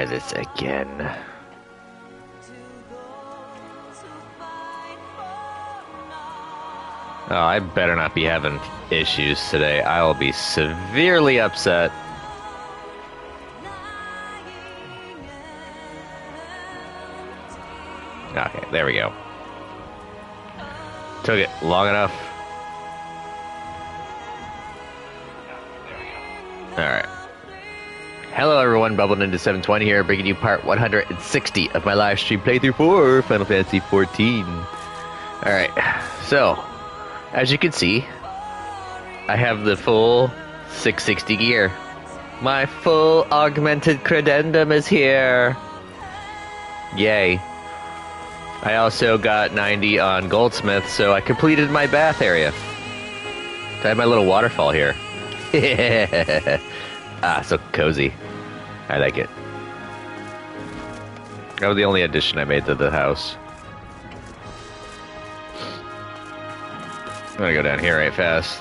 try this again. Oh, I better not be having issues today. I will be severely upset. Okay, there we go. Took it long enough. Alright. Hello everyone, Bubbled into 720 here, bringing you part 160 of my live stream playthrough for Final Fantasy XIV. Alright, so, as you can see, I have the full 660 gear. My full augmented credendum is here. Yay. I also got 90 on Goldsmith, so I completed my bath area. I have my little waterfall here. Ah, so cozy. I like it. That was the only addition I made to the house. I'm gonna go down here right fast.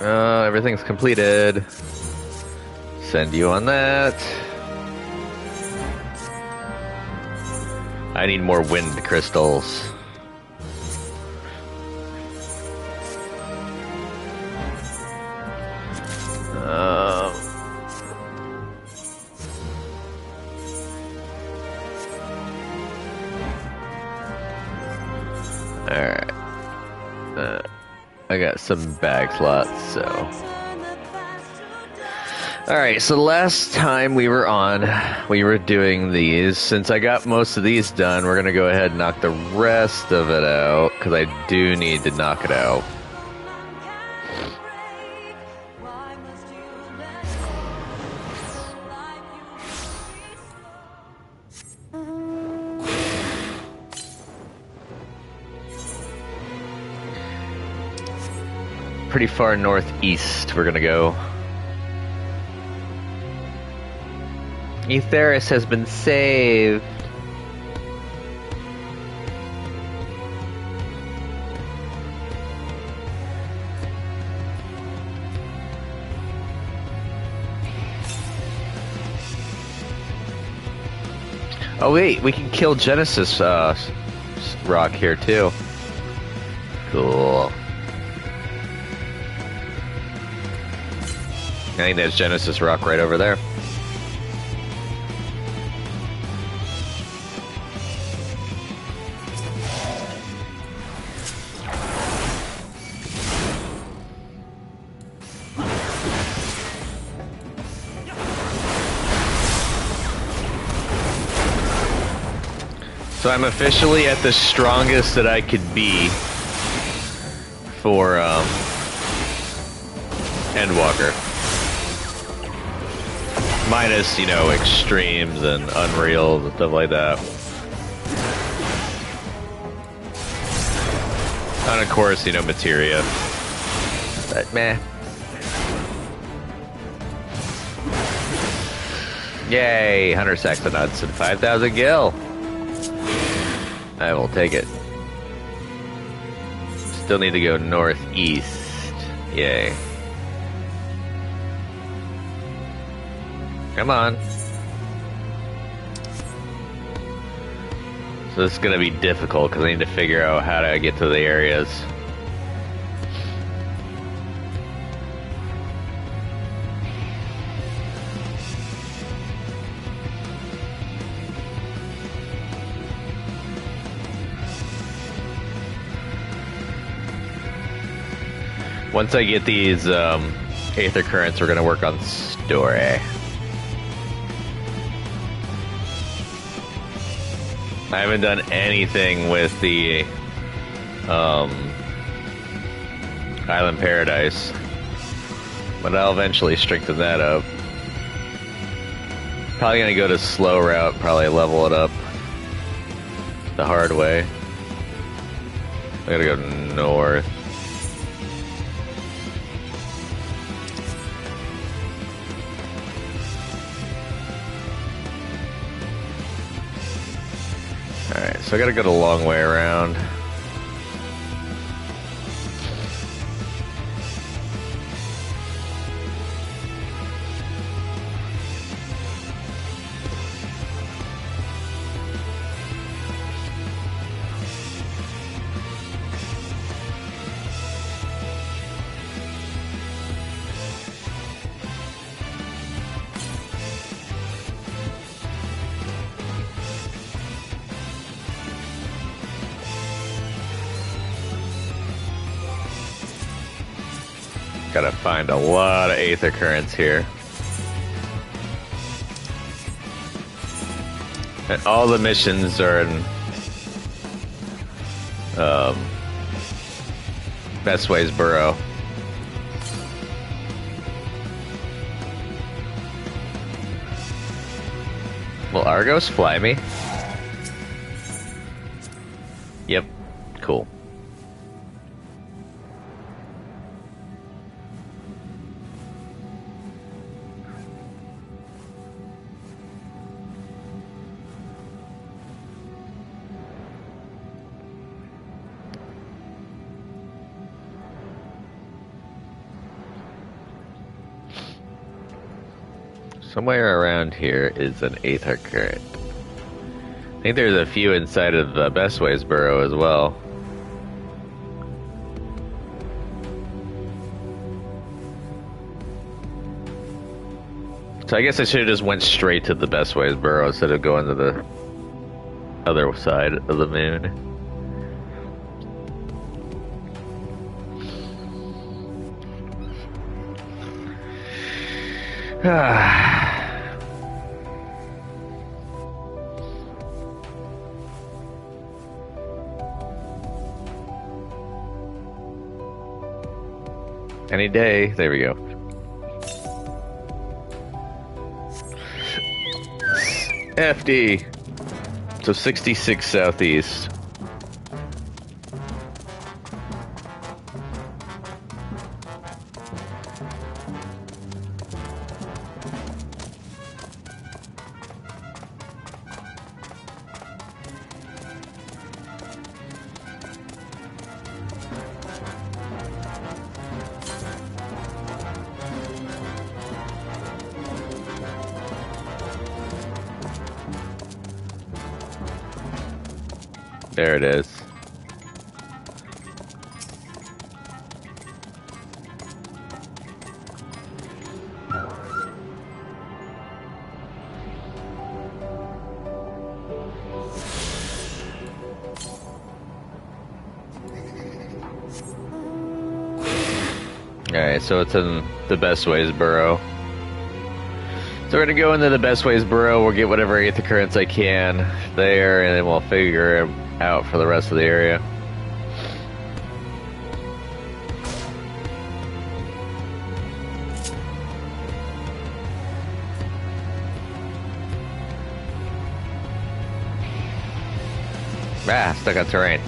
Everything's completed. Send you on that. I need more wind crystals. Alright. I got some bag slots, so... Alright, so the last time we were on, we were doing these. Since I got most of these done, we're gonna go ahead and knock the rest of it out, because I do need to knock it out. Pretty far northeast we're gonna go. Etheris has been saved. Oh wait, we can kill Genesis rock here too. Cool. I think there's Genesis rock right over there. So I'm officially at the strongest that I could be for Endwalker. Minus, you know, extremes and unreals and stuff like that. And of course, you know, materia. But meh. Yay, 100 Saxonuts and 5,000 gil. I will take it. Still need to go northeast. Yay. Come on. So this is going to be difficult because I need to figure out how to get to the areas. Once I get these Aether Currents, we're going to work on story. I haven't done anything with the Island Paradise, but I'll eventually strengthen that up. Probably gonna go to slow route, probably level it up the hard way. I gotta go north. Alright, so I gotta go the long way around. Gotta find a lot of aether currents here. And all the missions are in Best Ways Burrow. Will Argos fly me? Yep. Cool. Somewhere around here is an aether current. I think there's a few inside of the Best Ways Burrow as well. So I guess I should have just went straight to the Best Ways Burrow instead of going to the other side of the moon. Any day. There we go. FD. So 66 southeast. There it is. Alright, so it's in the Best Ways Burrow. So we're gonna go into the Best Ways Burrow, we'll get whatever aether currents I can there, and then we'll figure it out for the rest of the area. Ah, stuck on terrain.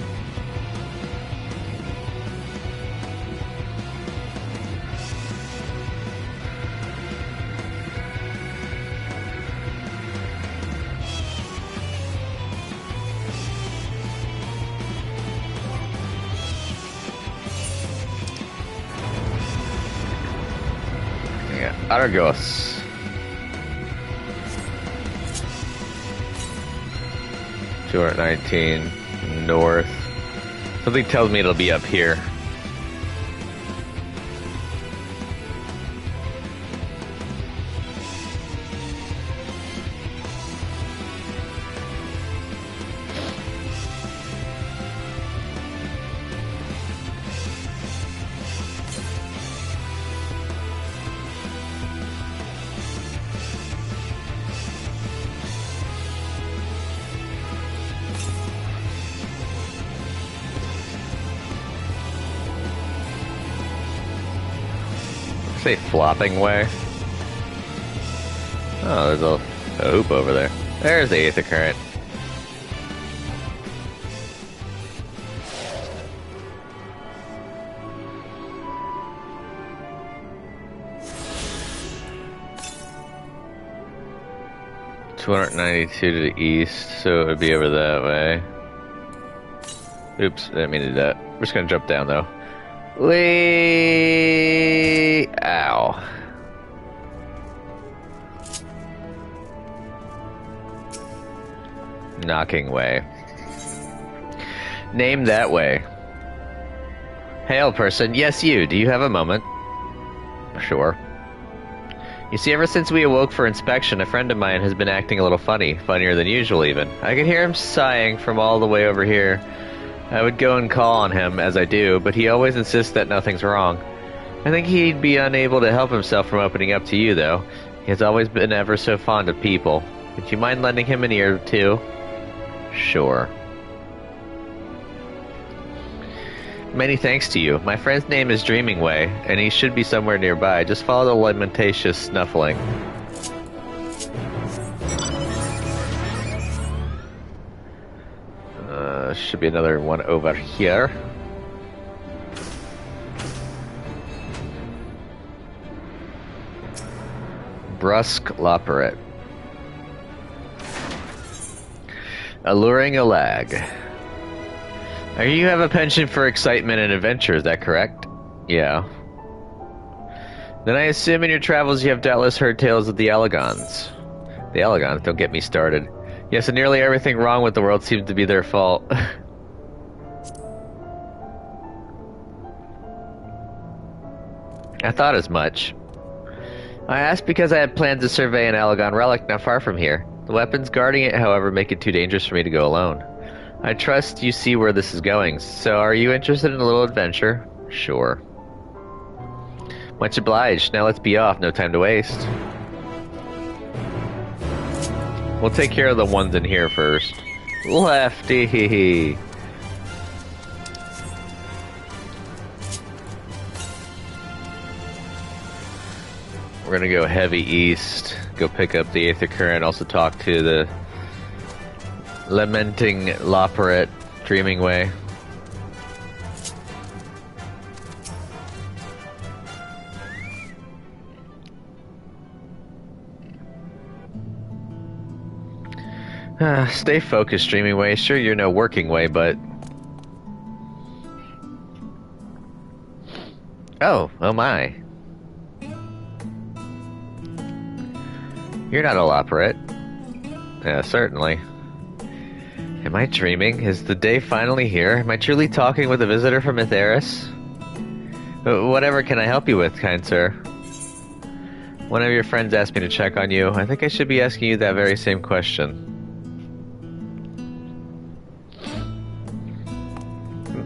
Argos. $219 north. Something tells me it'll be up here. Say flopping way. Oh, there's a hoop over there. There's the aether current. $292 to the east, so it would be over that way. Oops, I didn't mean to do that. We're just gonna jump down though. Wee! Ow. Knocking way. Name that way. Hail, person. Yes, you. Do you have a moment? Sure. You see, ever since we awoke for inspection, a friend of mine has been acting a little funny. Funnier than usual, even. I could hear him sighing from all the way over here. I would go and call on him, as I do, but he always insists that nothing's wrong. I think he'd be unable to help himself from opening up to you, though. He has always been ever so fond of people. Would you mind lending him an ear, too? Sure. Many thanks to you. My friend's name is Dreamingway, and he should be somewhere nearby. Just follow the lamentations snuffling. Should be another one over here. Brusque Loperet. Alluring a lag. You have a penchant for excitement and adventure, is that correct? Yeah. Then I assume in your travels you have doubtless heard tales of the Allagons. The Allagons? Don't get me started. Yes, and nearly everything wrong with the world seems to be their fault. I thought as much. I asked because I had planned to survey an Allagon relic not far from here. The weapons guarding it, however, make it too dangerous for me to go alone. I trust you see where this is going, so are you interested in a little adventure? Sure. Much obliged. Now let's be off, no time to waste. We'll take care of the ones in here first. Lefty! We're gonna go heavy east, go pick up the Aether Current, also talk to the Lamenting Loperet, Dreamingway. Stay focused, Dreamingway. Sure, you're no working way, but... Oh my. You're not a Loperet. Yeah, certainly. Am I dreaming? Is the day finally here? Am I truly talking with a visitor from Etheris? Whatever can I help you with, kind sir? One of your friends asked me to check on you. I think I should be asking you that very same question.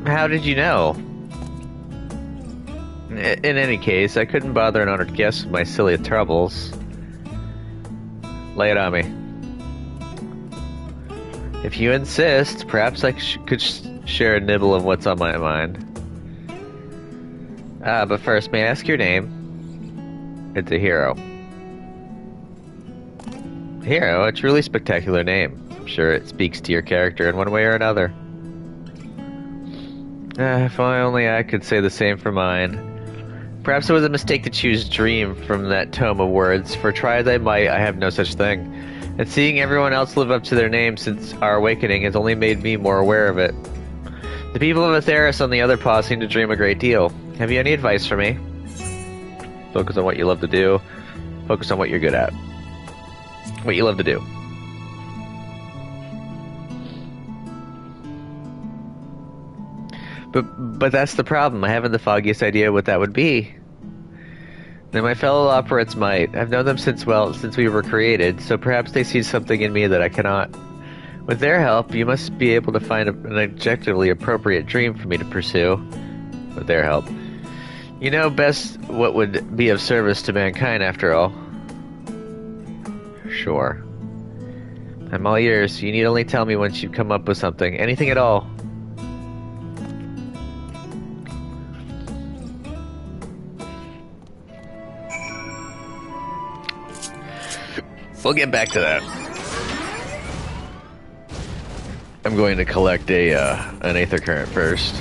How did you know? In any case, I couldn't bother an honored guest with my silly troubles. Lay it on me. If you insist, perhaps I could share a nibble of what's on my mind. But first, may I ask your name? It's a Hero. Hero, a truly spectacular name. I'm sure it speaks to your character in one way or another. If only I could say the same for mine. Perhaps it was a mistake to choose Dream from that tome of words, for try as I might, I have no such thing. And seeing everyone else live up to their name since our awakening has only made me more aware of it. The people of Etheris on the other paw seem to dream a great deal. Have you any advice for me? Focus on what you love to do. Focus on what you're good at. What you love to do. But that's the problem. I haven't the foggiest idea what that would be. Then my fellow operates might. I've known them since we were created, so perhaps they see something in me that I cannot. With their help, you must be able to find an objectively appropriate dream for me to pursue. With their help. You know best what would be of service to mankind, after all. Sure. I'm all ears. You need only tell me once you've come up with something. Anything at all. We'll get back to that. I'm going to collect an Aether Current first.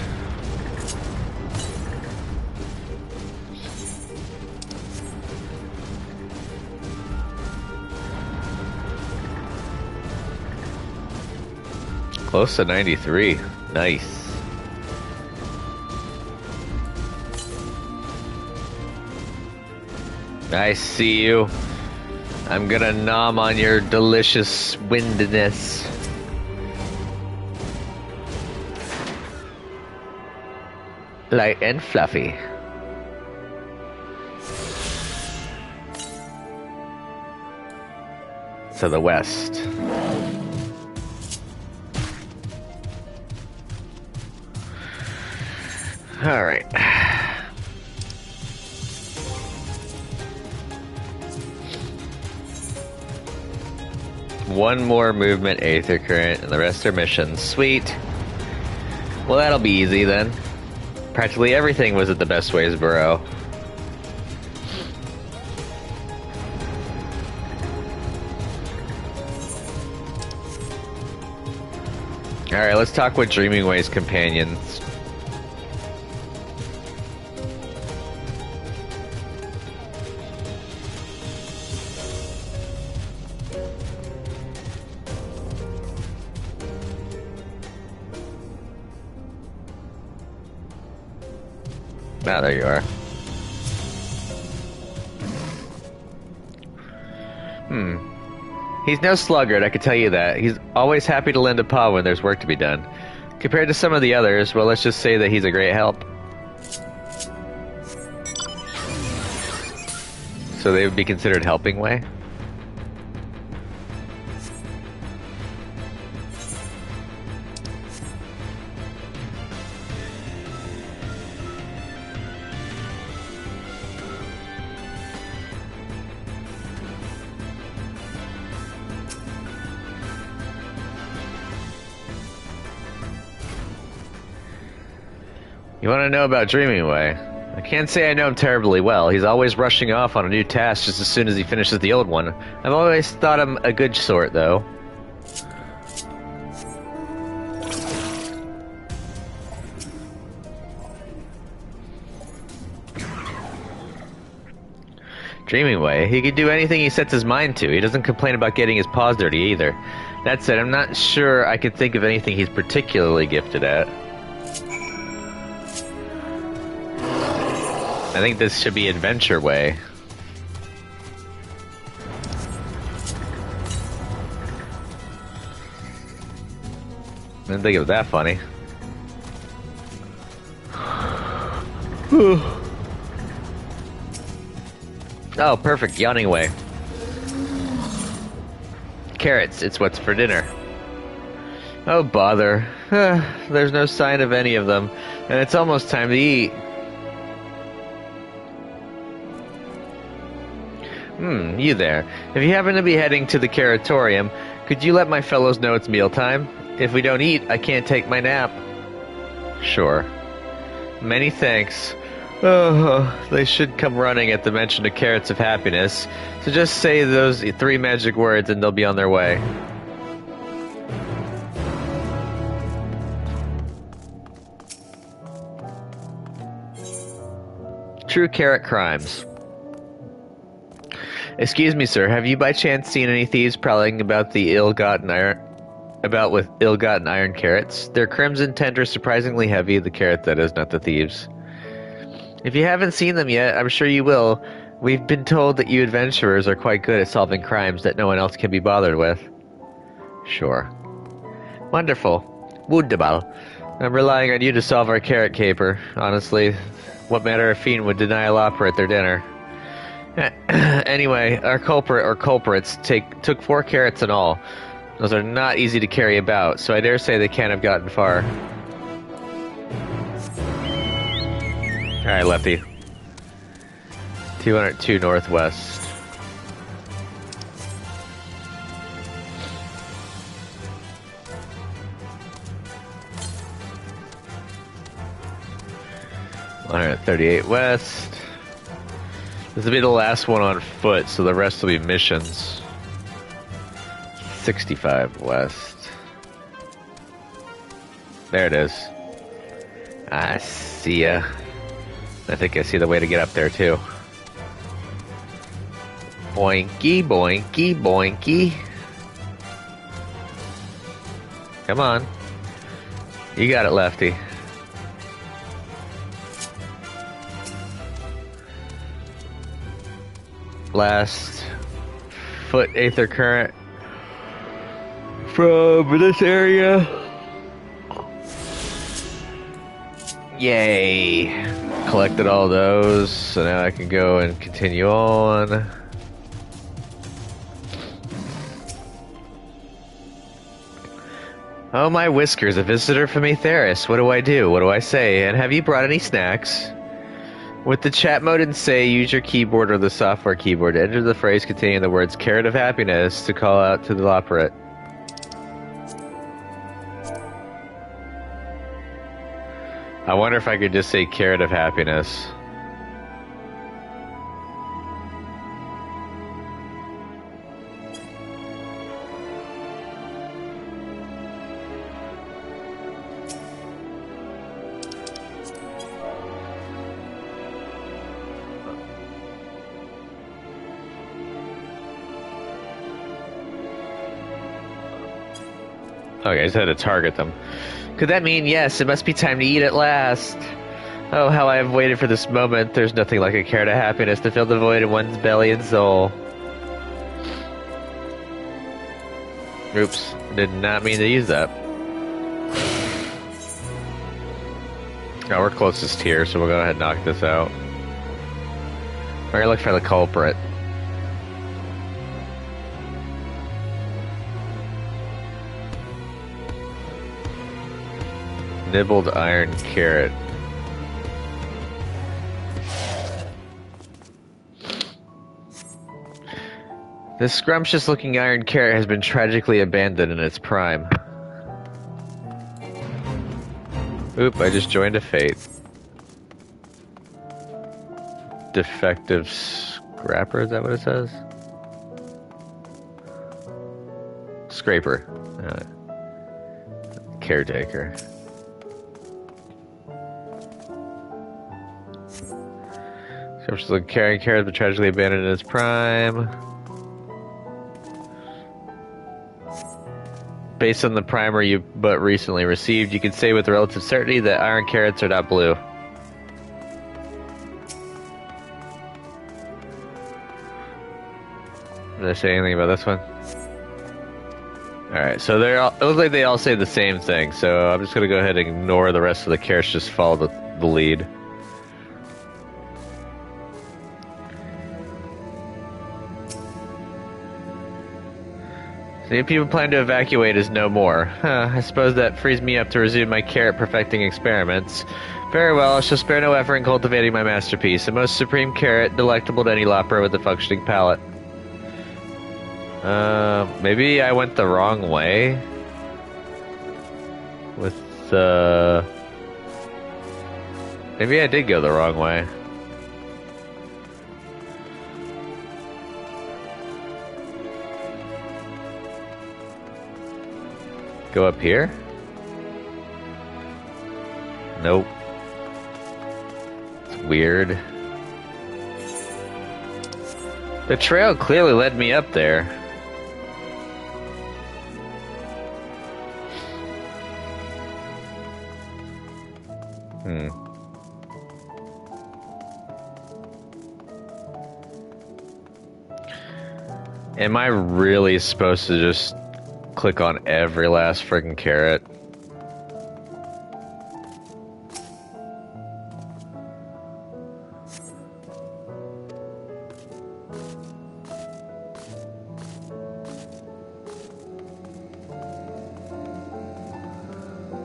Close to 93. Nice. I see you. I'm gonna nom on your delicious windiness. Light and fluffy. To the west. Alright. One more movement, Aether Current, and the rest are missions. Sweet. Well, that'll be easy then. Practically everything was at the Best Ways Burrow. Alright, let's talk with Dreaming Way's companions. Ah, there you are. He's no sluggard, I can tell you that. He's always happy to lend a paw when there's work to be done. Compared to some of the others, well, let's just say that he's a great help. So they would be considered helping way? You want to know about Dreaming Way? I can't say I know him terribly well. He's always rushing off on a new task just as soon as he finishes the old one. I've always thought him a good sort, though. Dreaming Way? He can do anything he sets his mind to. He doesn't complain about getting his paws dirty either. That said, I'm not sure I could think of anything he's particularly gifted at. I think this should be Adventure Way. I didn't think it was that funny. Oh, perfect. Yawning Way. Carrots, it's what's for dinner. Oh, bother. There's no sign of any of them, and it's almost time to eat. You there. If you happen to be heading to the Caratorium, could you let my fellows know it's mealtime? If we don't eat, I can't take my nap. Sure. Many thanks. Oh, they should come running at the mention of carrots of happiness. So just say those 3 magic words and they'll be on their way. True carrot crimes. Excuse me, sir. Have you by chance seen any thieves prowling about with ill-gotten iron carrots? They're crimson, tender, surprisingly heavy. The carrot, that is, not the thieves. If you haven't seen them yet, I'm sure you will. We've been told that you adventurers are quite good at solving crimes that no one else can be bothered with. Sure. Wonderful. Wunderbar. I'm relying on you to solve our carrot caper. Honestly, what matter if fiend would deny a lauper at their dinner? Anyway, our culprit or culprits took 4 carrots in all. Those are not easy to carry about, so I dare say they can't have gotten far. Alright, Lefty. 202 Northwest. $138 West. This will be the last one on foot, so the rest will be missions. 65 West. There it is. I see ya. I think I see the way to get up there, too. Boinky, boinky, boinky. Come on. You got it, Lefty. Last foot Aether Current from this area. Yay! Collected all those, so now I can go and continue on. Oh my whiskers, a visitor from Aetheris. What do I do? What do I say? And have you brought any snacks? With the chat mode and say, use your keyboard or the software keyboard to enter the phrase containing the words carrot of happiness to call out to the operate. I wonder if I could just say carrot of happiness. Okay, I just had to target them. Could that mean, yes, it must be time to eat at last? Oh, how I have waited for this moment. There's nothing like a carrot of happiness to fill the void in one's belly and soul. Oops, did not mean to use that. Oh, we're closest here, so we'll go ahead and knock this out. We're gonna look for the culprit. Nibbled iron carrot. This scrumptious looking iron carrot has been tragically abandoned in its prime. Oop, I just joined a fate. Defective scrapper, is that what it says? Scraper. Caretaker. Scrumptious looking carrot has been tragically abandoned in its prime. Based on the primer you but recently received, you can say with relative certainty that iron carrots are not blue. Did I say anything about this one? Alright, so it looks like they all say the same thing, so I'm just going to go ahead and ignore the rest of the carrots, just follow the lead. The people plan to evacuate is no more. I suppose that frees me up to resume my carrot perfecting experiments. Very well, I shall spare no effort in cultivating my masterpiece, a most supreme carrot, delectable to any lopper with a functioning palate. Maybe I went the wrong way? With, maybe I did go the wrong way. Go up here? Nope. It's weird. The trail clearly led me up there. Am I really supposed to just click on every last friggin' carrot?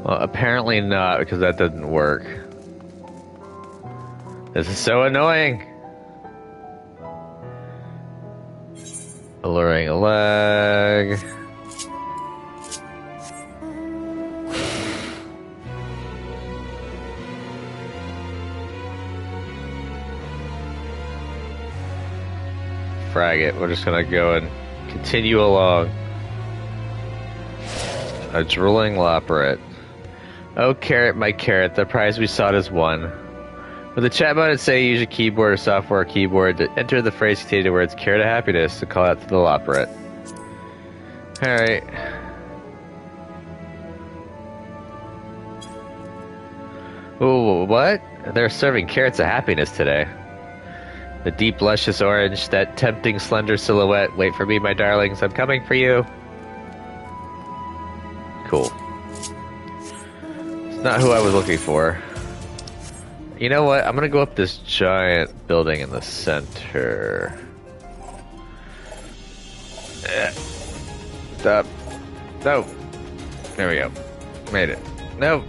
Well, apparently not, because that doesn't work. This is so annoying. Alluring a leg. Frag it. We're just gonna go and continue along. A drooling loperet. Oh, carrot, my carrot, the prize we sought is won. With the chat button say use a keyboard or software keyboard to enter the phrase containing the words carrot of happiness to call out to the loperet. Alright. Ooh, what? They're serving carrots of happiness today. The deep, luscious orange, that tempting, slender silhouette. Wait for me, my darlings, I'm coming for you. Cool. It's not who I was looking for. You know what? I'm gonna go up this giant building in the center. Stop. No. There we go. Made it. No.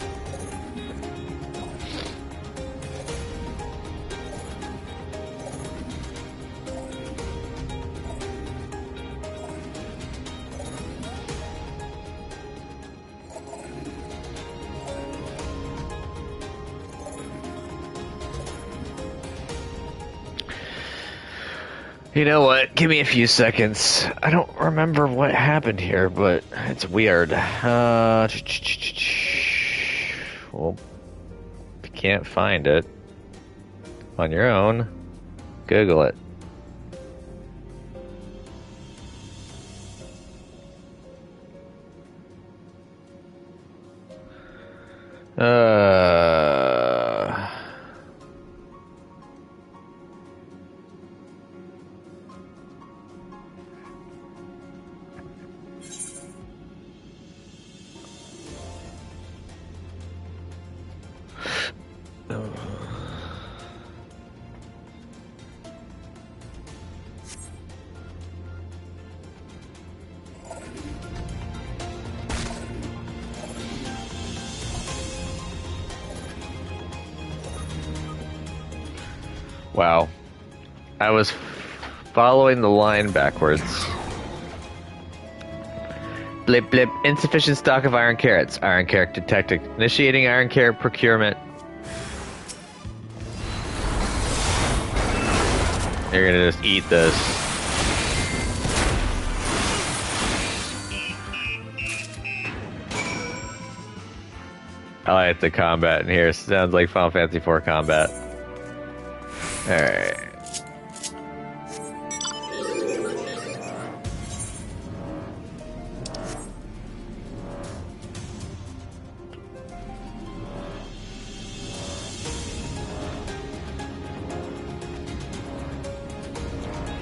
You know what? Give me a few seconds. I don't remember what happened here, but it's weird. Well, if you can't find it on your own, Google it. Wow. I was following the line backwards. Blip blip. Insufficient stock of iron carrots. Iron carrot detected. Initiating iron carrot procurement. You're gonna just eat this. I like the combat in here. Sounds like Final Fantasy IV combat. Alright.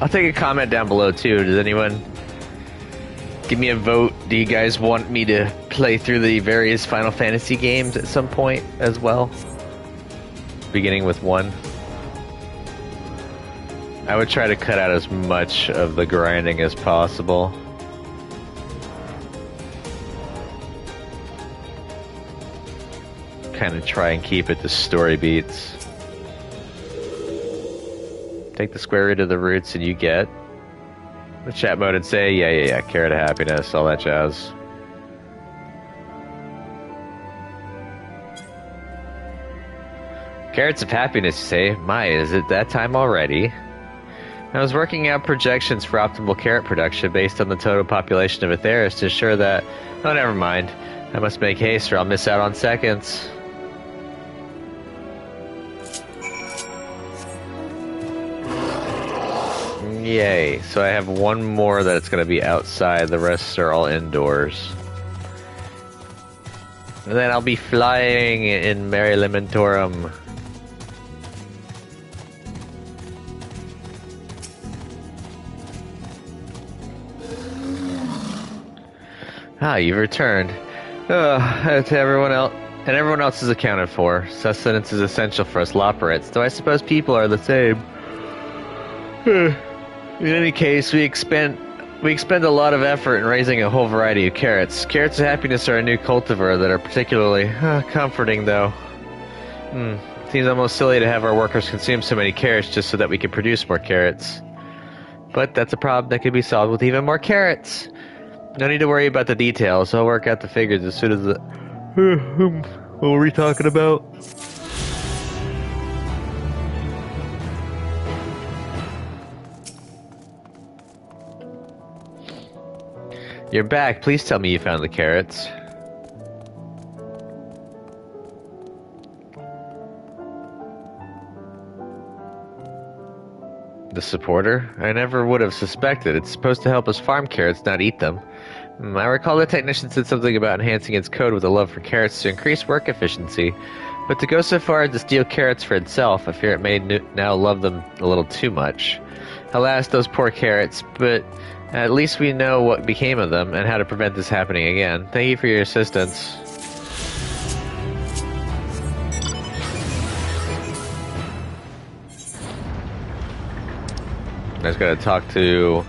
I'll take a comment down below too. Does anyone give me a vote? Do you guys want me to play through the various Final Fantasy games at some point as well? Beginning with 1. I would try to cut out as much of the grinding as possible. Kind of try and keep it to story beats. Take the square root of the roots and you get the chat mode and say, yeah, carrot of happiness, all that jazz. Carrots of happiness, you say? My, is it that time already? I was working out projections for optimal carrot production based on the total population of Aetheris to ensure that... Oh, never mind. I must make haste or I'll miss out on seconds. Yay. So I have one more that's going to be outside. The rest are all indoors. And then I'll be flying in Mare Elementorum. Ah, you've returned. To everyone else, and everyone else is accounted for. Sustenance is essential for us Loperites, though I suppose people are the same. In any case, we expend a lot of effort in raising a whole variety of carrots. Carrots of happiness are a new cultivar that are particularly comforting, though. Seems almost silly to have our workers consume so many carrots just so that we can produce more carrots. But that's a problem that can be solved with even more carrots. No need to worry about the details. I'll work out the figures as soon as the... What were we talking about? You're back. Please tell me you found the carrots. The supporter? I never would have suspected. It's supposed to help us farm carrots, not eat them. I recall the technician said something about enhancing its code with a love for carrots to increase work efficiency. But to go so far as to steal carrots for itself, I fear it may now love them a little too much. Alas, those poor carrots, but at least we know what became of them and how to prevent this happening again. Thank you for your assistance. I just gotta talk to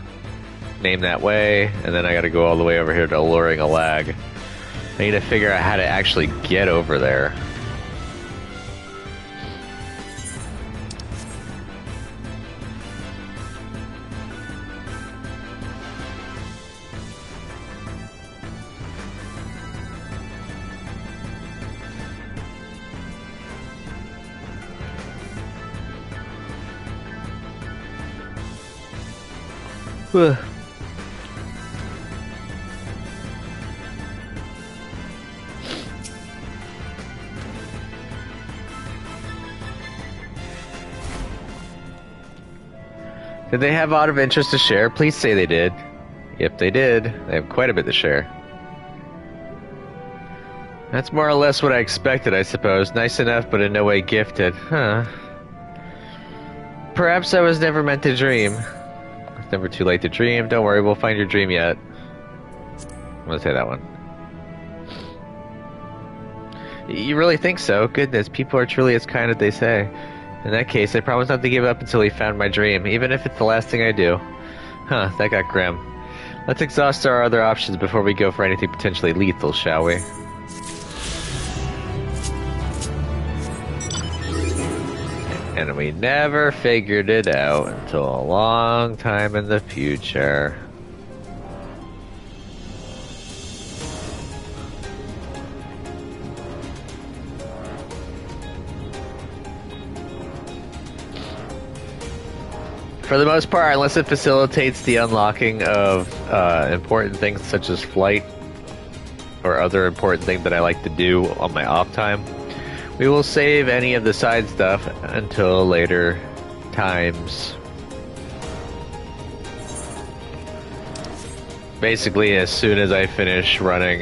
Name That Way, and then I gotta go all the way over here to Alluring a Lag. I need to figure out how to actually get over there. Ugh. Did they have a lot of interest to share? Please say they did. Yep, they did. They have quite a bit to share. That's more or less what I expected, I suppose. Nice enough, but in no way gifted. Huh. Perhaps I was never meant to dream. It's never too late to dream. Don't worry, we'll find your dream yet. I'm gonna say that one. You really think so? Goodness, people are truly as kind as they say. In that case, I promise not to give up until we found my dream, even if it's the last thing I do. Huh, that got grim. Let's exhaust our other options before we go for anything potentially lethal, shall we? And we never figured it out until a long time in the future. For the most part, unless it facilitates the unlocking of important things such as flight or other important things that I like to do on my off time, we will save any of the side stuff until later times. Basically, as soon as I finish running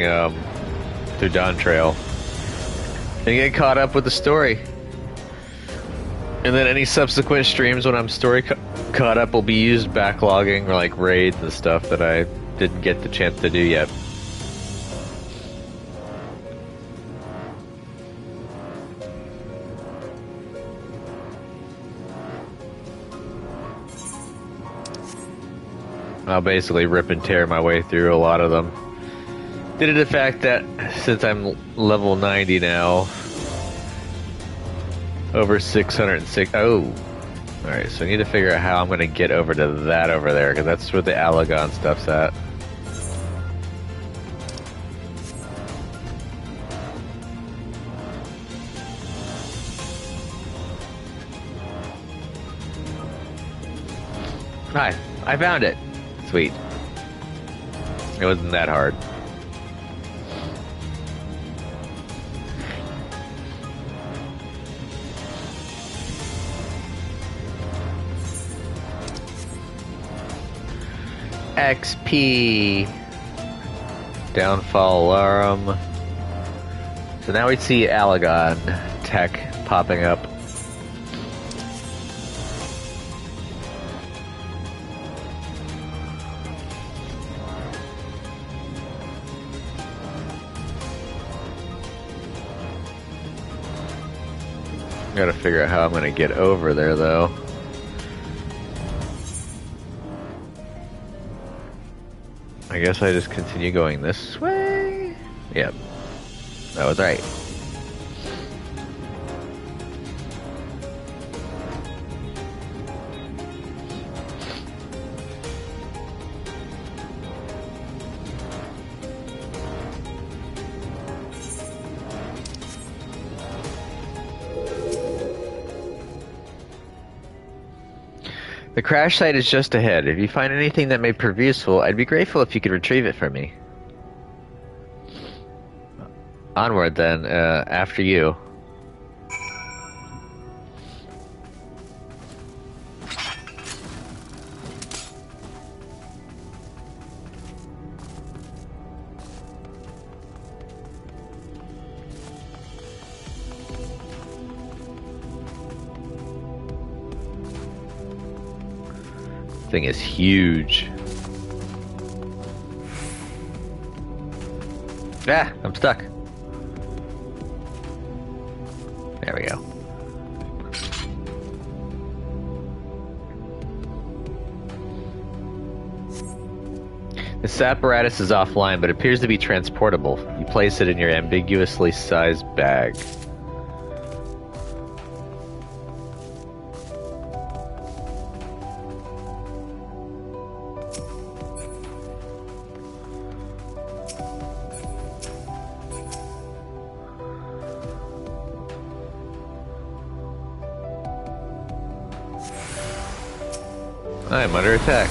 through Dawn Trail and get caught up with the story. And then any subsequent streams when I'm story caught up will be used backlogging or like raids and stuff that I didn't get the chance to do yet. I'll basically rip and tear my way through a lot of them. Due to the fact that since I'm level 90 now, over 606. Oh, alright, so I need to figure out how I'm going to get over to that over there, because that's where the Alagon stuff's at. Hi, I found it. Sweet. It wasn't that hard. XP. Downfall alarm. So now we see Alagon tech popping up. Gotta figure out how I'm gonna get over there though. I guess I just continue going this way. Yep. That was right. The crash site is just ahead. If you find anything that may prove useful, I'd be grateful if you could retrieve it for me. Onward then, after you. Thing is huge. Ah, I'm stuck. There we go. This apparatus is offline, but appears to be transportable. You place it in your ambiguously sized bag. I'm under attack.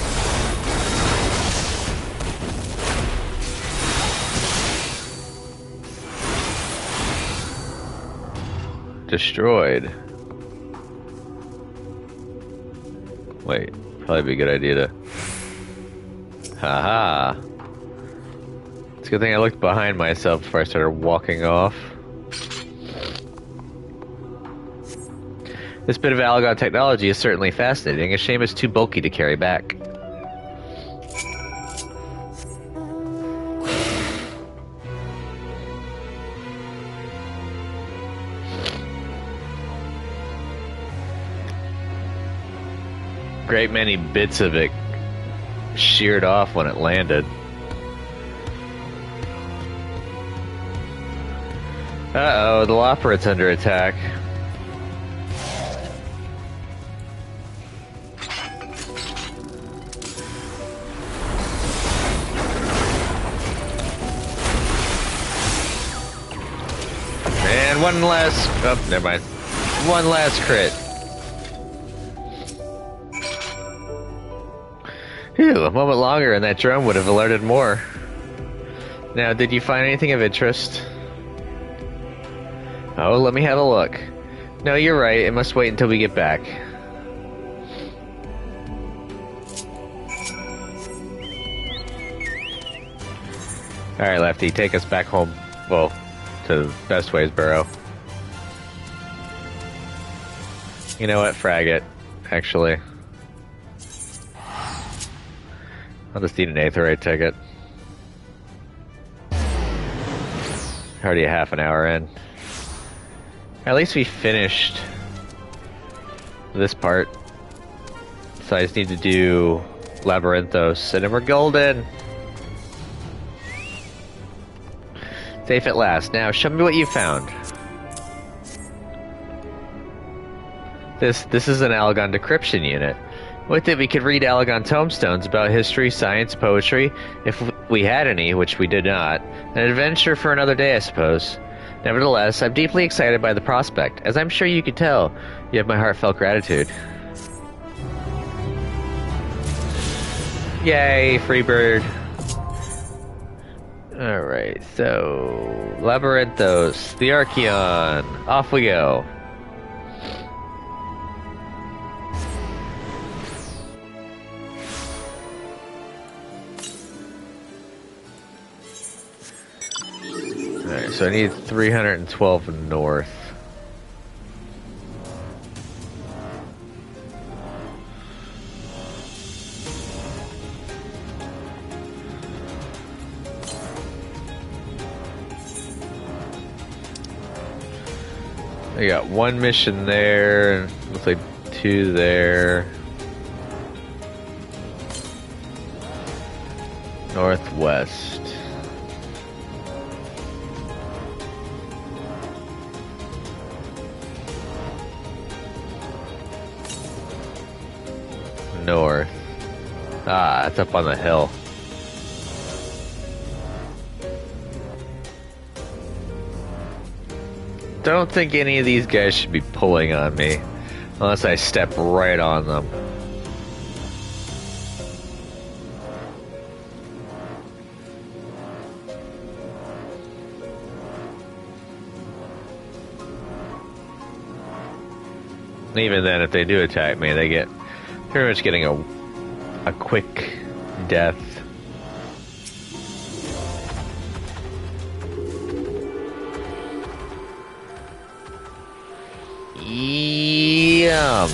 destroyed. Wait, probably be a good idea to... Haha. It's a good thing I looked behind myself before I started walking off. This bit of Algon technology is certainly fascinating. A shame it's too bulky to carry back. Great many bits of it sheared off when it landed. Uh-oh, the Loperit's under attack. And one last... Oh, never mind. One last crit. Phew, a moment longer and that drone would have alerted more. Now, did you find anything of interest? Oh, let me have a look. No, you're right. It must wait until we get back. Alright, Lefty, take us back home. Well, to Best Ways Burrow. You know what? Frag it, actually. I'll just need an Aetherite ticket. Already a half an hour in. At least we finished this part. So I just need to do Labyrinthos, and then we're golden! Safe at last. Now, show me what you found. This is an Algon decryption unit. With it, we could read Algon tombstones about history, science, poetry, if we had any, which we did not. An adventure for another day, I suppose. Nevertheless, I'm deeply excited by the prospect. As I'm sure you could tell, you have my heartfelt gratitude. Yay, Freebird. Alright, so... Labyrinthos, the Archeon. Off we go. Alright, so I need 312 north. I got one mission there, and looks like two there. Northwest. North. Ah, it's up on the hill. Don't think any of these guys should be pulling on me unless I step right on them. Even then, if they do attack me, they get pretty much getting a quick death. Yum.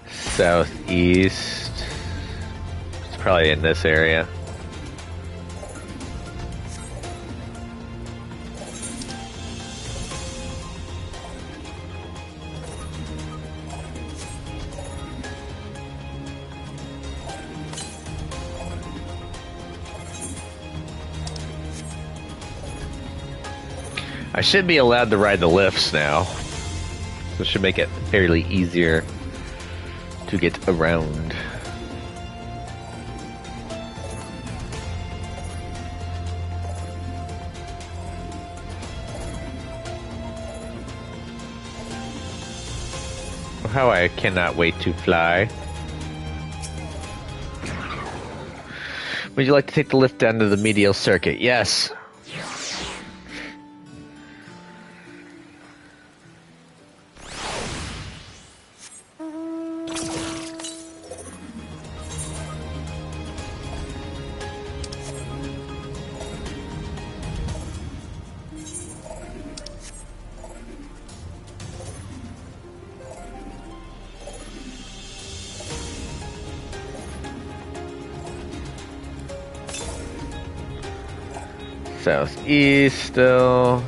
Southeast. It's probably in this area. I should be allowed to ride the lifts now. So it should make it fairly easier to get around. How I cannot wait to fly. Would you like to take the lift down to the medial circuit? Yes. Southeast still.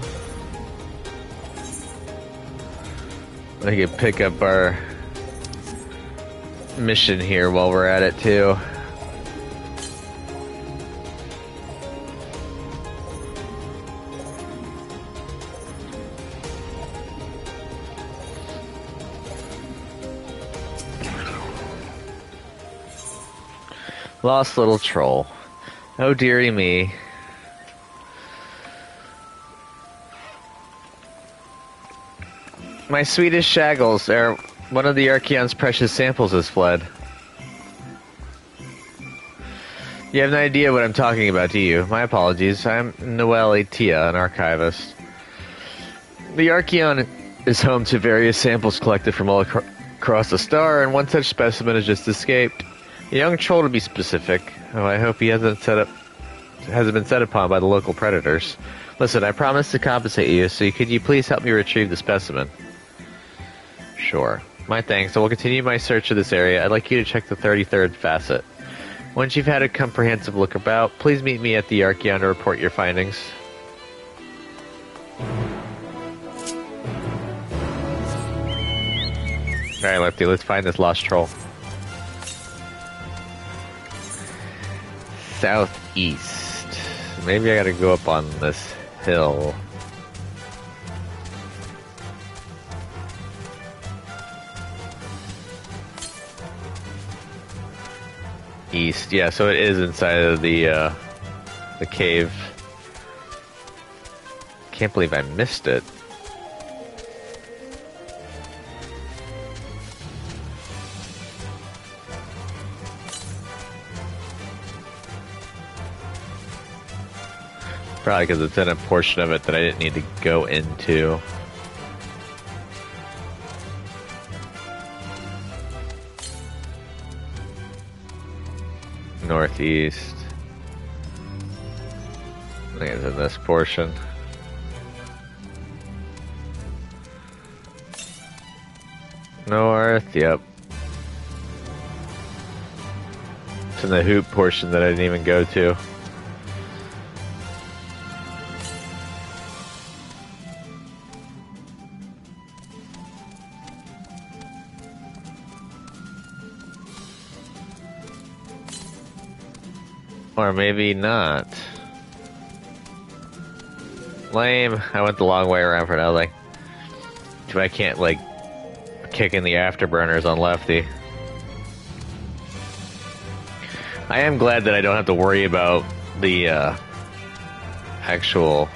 I can pick up our mission here while we're at it too. Lost little troll. Oh dearie me. My sweetest shaggles are one of the Archeon's precious samples has fled. You have no idea what I'm talking about, do you? My apologies. I'm Noel Atia, an archivist. The Archeon is home to various samples collected from all across the star, and one such specimen has just escaped. A young troll, to be specific. Oh, I hope he hasn't been set upon by the local predators. Listen, I promise to compensate you, so could you please help me retrieve the specimen? Sure. My thanks. I will continue my search of this area. I'd like you to check the 33rd facet. Once you've had a comprehensive look about, please meet me at the Archeon to report your findings. Alright, Lefty, let's find this lost troll. Southeast. Maybe I gotta go up on this hill. East, yeah, so it is inside of the cave. Can't believe I missed it. Probably because it's in a portion of it that I didn't need to go into. Northeast. I think it's in this portion. North, yep. It's in the hoop portion that I didn't even go to. Or maybe not. Lame. I went the long way around for nothing. Too bad I can't, like, kick in the afterburners on Lefty. I am glad that I don't have to worry about the, actual,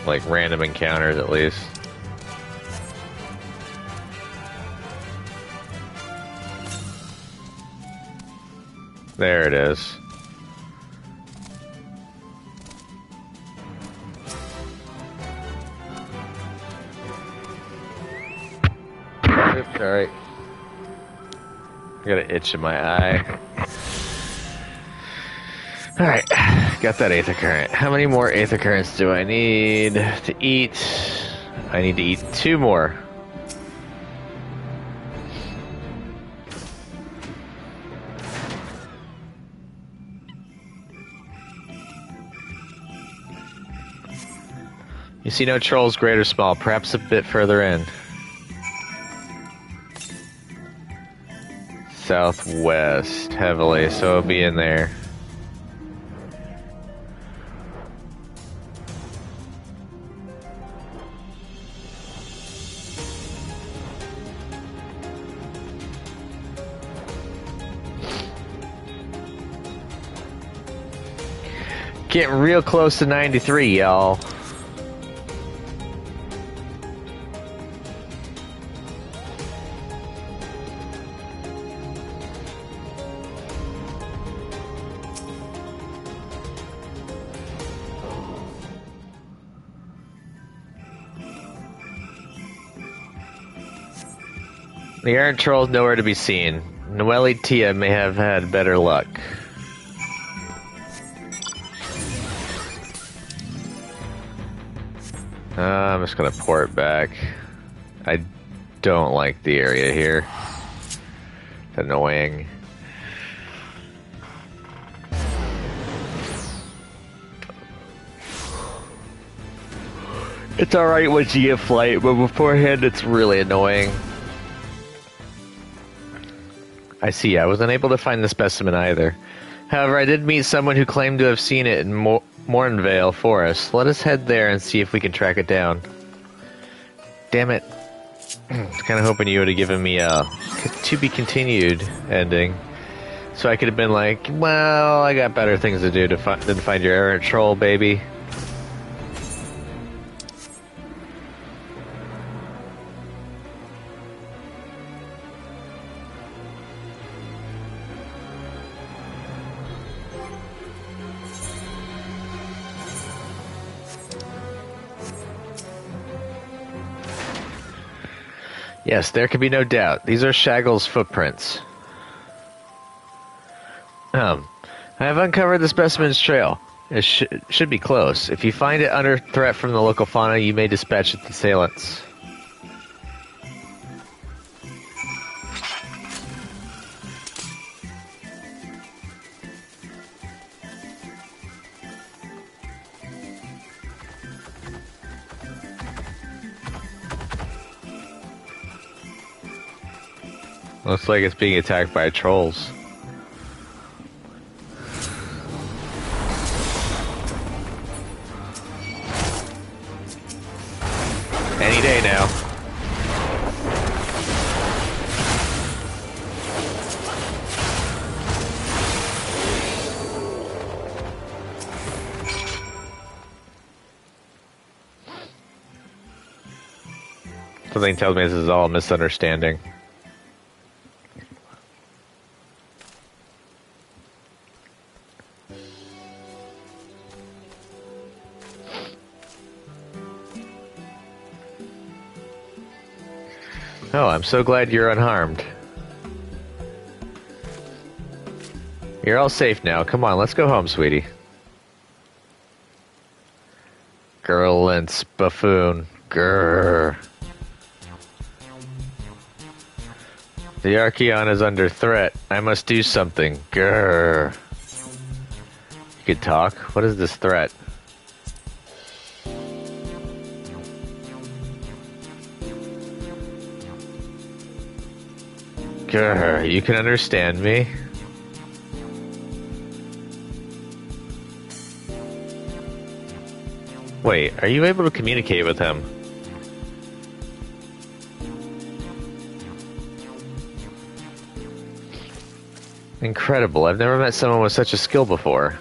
like, random encounters, at least. There it is. Oops, alright. I got an itch in my eye. Alright, got that Aether Current. How many more Aether Currents do I need to eat? I need to eat 2 more. You see no trolls, great or small, perhaps a bit further in. Southwest, heavily, so it'll be in there. Getting real close to 93, y'all. The errant troll is nowhere to be seen. Noelle Tia may have had better luck. I'm just gonna pour it back. I don't like the area here. It's annoying. It's alright once you get flight, but beforehand it's really annoying. I see, I was unable to find the specimen either. However, I did meet someone who claimed to have seen it in Mornvale Forest. Let us head there and see if we can track it down. Damn it. I was kind of hoping you would have given me a to be continued ending. So I could have been like, well, I got better things to do than find your errant troll, baby. Yes, there can be no doubt. These are Shaggle's footprints. I have uncovered the specimen's trail. It should be close. If you find it under threat from the local fauna, you may dispatch its assailants. Looks like it's being attacked by trolls. Any day now. Something tells me this is all a misunderstanding. Oh, I'm so glad you're unharmed. You're all safe now. Come on, let's go home, sweetie. Girl and buffoon. Grrr. The Archeon is under threat. I must do something. Grrr. You could talk. What is this threat? Grr, you can understand me? Wait, are you able to communicate with him? Incredible, I've never met someone with such a skill before.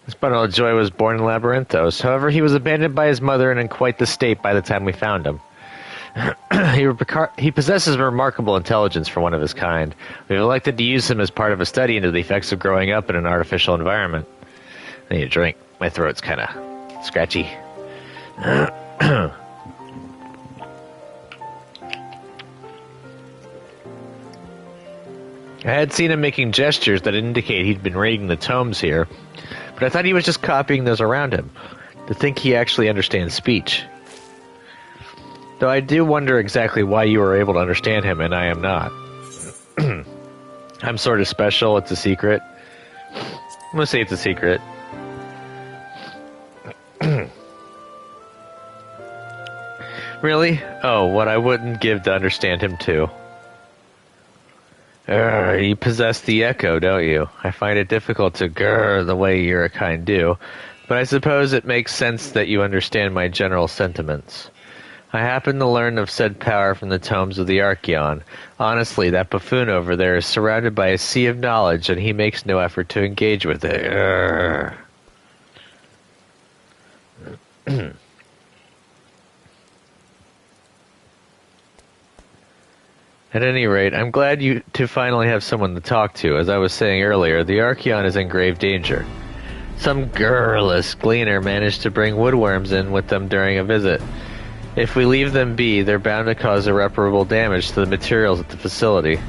This bundle of joy was born in Labyrinthos. However, he was abandoned by his mother and in quite the state by the time we found him. He possesses remarkable intelligence for one of his kind. We've elected to use him as part of a study into the effects of growing up in an artificial environment. I need a drink. My throat's kind of scratchy. I had seen him making gestures that indicate he'd been reading the tomes here, but I thought he was just copying those around him. To think he actually understands speech. Though I do wonder exactly why you were able to understand him and I am not. I'm sort of special, it's a secret. I'm gonna say it's a secret. Really? Oh, what I wouldn't give to understand him too. You possess the echo, don't you? I find it difficult to grr the way your kind do, but I suppose it makes sense that you understand my general sentiments. I happen to learn of said power from the tomes of the Archeon. Honestly, that buffoon over there is surrounded by a sea of knowledge, and he makes no effort to engage with it. At any rate, I'm glad you to finally have someone to talk to. As I was saying earlier, the Archeon is in grave danger. Some girlless gleaner managed to bring woodworms in with them during a visit. If we leave them be, they're bound to cause irreparable damage to the materials at the facility.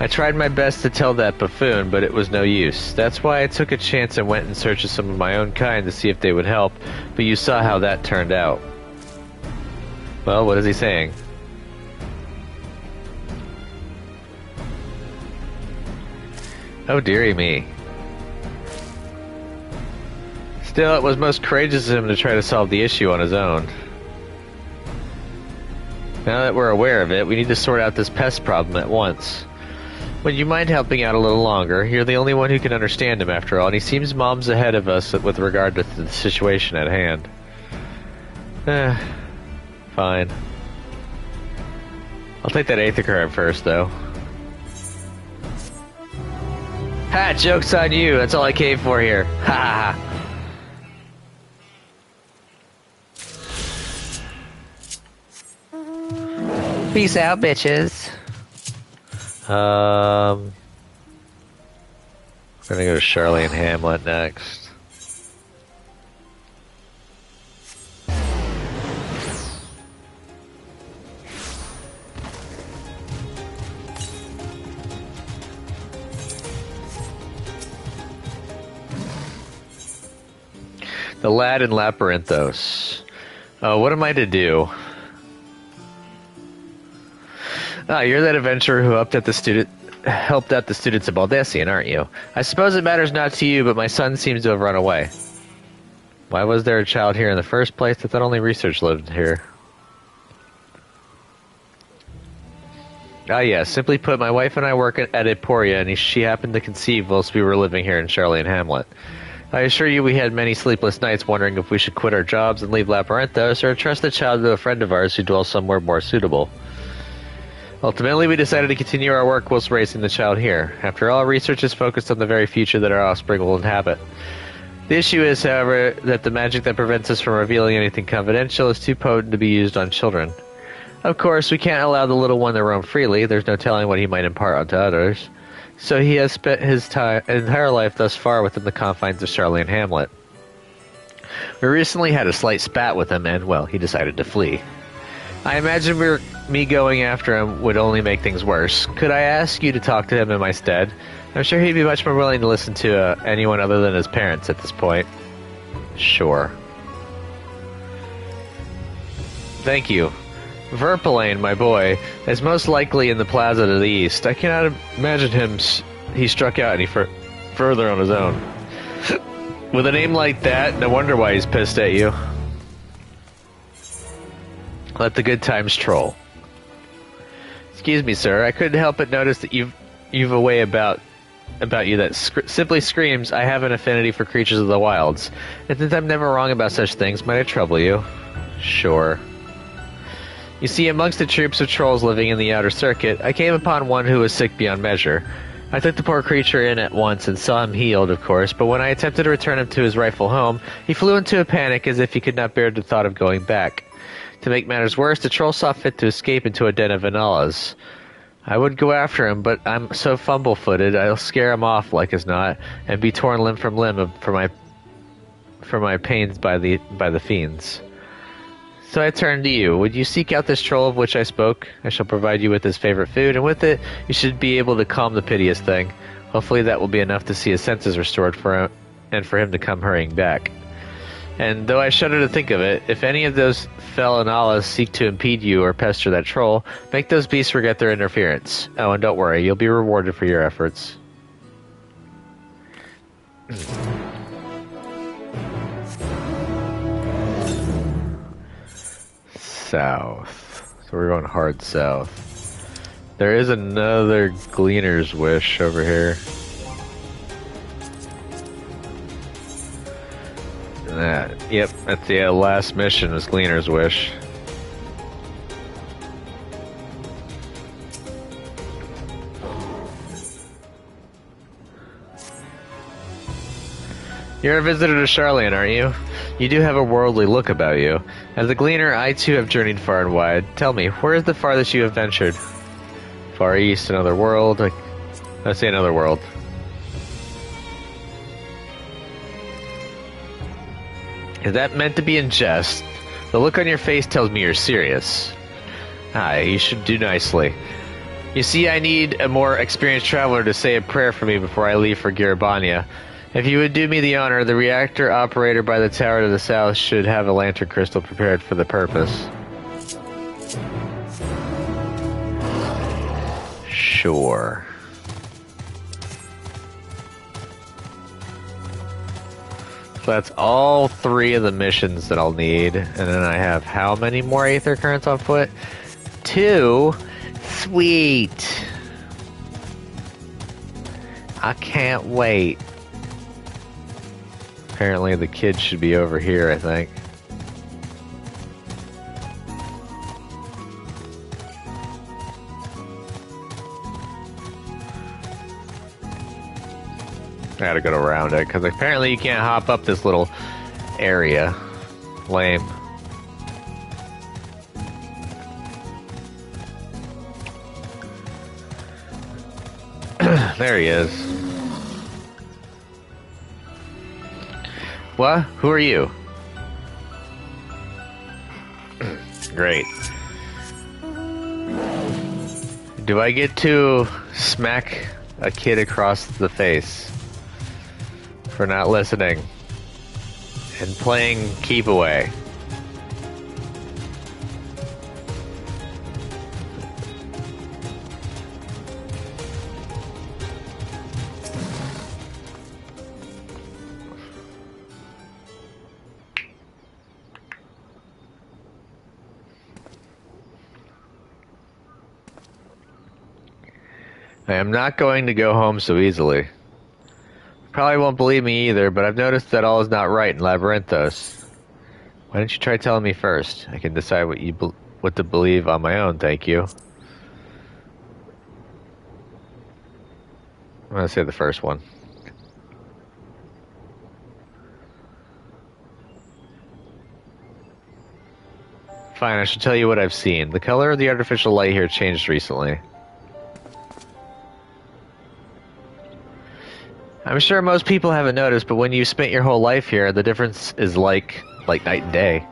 I tried my best to tell that buffoon, but it was no use. That's why I took a chance and went in search of some of my own kind to see if they would help, but you saw how that turned out. Well, what is he saying? Oh, dearie me. Still, it was most courageous of him to try to solve the issue on his own. Now that we're aware of it, we need to sort out this pest problem at once. Would you mind helping out a little longer? You're the only one who can understand him, after all, and he seems mom's ahead of us with regard to the situation at hand. Fine. I'll take that Aether card first, though. Ha! Joke's on you! That's all I came for here. Ha ha ha! Peace out, bitches. We're gonna go to Charlene Hamlet next. The lad in Labyrinthos. Oh, what am I to do? Ah, you're that adventurer who helped out the students of Baldessian, aren't you? I suppose it matters not to you, but my son seems to have run away. Why was there a child here in the first place? I thought only research lived here. Ah, yes. Simply put, my wife and I work at Emporia, and she happened to conceive whilst we were living here in Charlene Hamlet. I assure you we had many sleepless nights wondering if we should quit our jobs and leave Labyrinthos or trust the child to a friend of ours who dwells somewhere more suitable. Ultimately, we decided to continue our work whilst raising the child here. After all, research is focused on the very future that our offspring will inhabit. The issue is, however, that the magic that prevents us from revealing anything confidential is too potent to be used on children. Of course, we can't allow the little one to roam freely. There's no telling what he might impart onto others. So he has spent his entire life thus far within the confines of Charlene Hamlet. We recently had a slight spat with him, and, well, he decided to flee. I imagine me going after him would only make things worse. Could I ask you to talk to him in my stead? I'm sure he'd be much more willing to listen to anyone other than his parents at this point. Sure. Thank you. Verpelane, my boy, is most likely in the plaza to the east. I cannot imagine he struck out any further on his own. With a name like that, no wonder why he's pissed at you. Let the good times troll. Excuse me, sir. I couldn't help but notice that you've a way about you that simply screams, I have an affinity for creatures of the wilds. And since I'm never wrong about such things, might I trouble you? Sure. You see, amongst the troops of trolls living in the outer circuit, I came upon one who was sick beyond measure. I took the poor creature in at once and saw him healed, of course, but when I attempted to return him to his rightful home, he flew into a panic as if he could not bear the thought of going back. To make matters worse, the troll saw fit to escape into a den of Vanalas. I would go after him, but I'm so fumble-footed, I'll scare him off like as not, and be torn limb from limb for my pains by the fiends. So I turn to you. Would you seek out this troll of which I spoke? I shall provide you with his favorite food, and with it, you should be able to calm the piteous thing. Hopefully that will be enough to see his senses restored for him, and for him to come hurrying back. And though I shudder to think of it, if any of those fell Analas seek to impede you or pester that troll, make those beasts forget their interference. Oh, and don't worry, you'll be rewarded for your efforts. South. So we're going hard south. There is another Gleaner's Wish over here. Yep, that's the last mission is Gleaner's Wish. You're a visitor to Charlene, aren't you? You do have a worldly look about you. As a gleaner, I too have journeyed far and wide. Tell me, where is the farthest you have ventured? Far east, another world. Let's say another world. Is that meant to be in jest? The look on your face tells me you're serious. Aye, you should do nicely. You see, I need a more experienced traveler to say a prayer for me before I leave for Garabania. If you would do me the honor, the reactor operator by the tower to the south should have a lantern crystal prepared for the purpose. Sure. So that's all 3 of the missions that I'll need. And then I have how many more Aether Currents on foot? 2. Sweet. I can't wait. Apparently the kids should be over here, I think. I gotta go around it, because apparently you can't hop up this little area. Lame. There he is. What? Who are you? Great. Do I get to smack a kid across the face for not listening and playing keep away? I am not going to go home so easily. Probably won't believe me either, but I've noticed that all is not right in Labyrinthos. Why don't you try telling me first? I can decide what to believe on my own, thank you. I'm gonna say the first one. Fine, I should tell you what I've seen. The color of the artificial light here changed recently. I'm sure most people haven't noticed, but when you spent your whole life here, the difference is like night and day.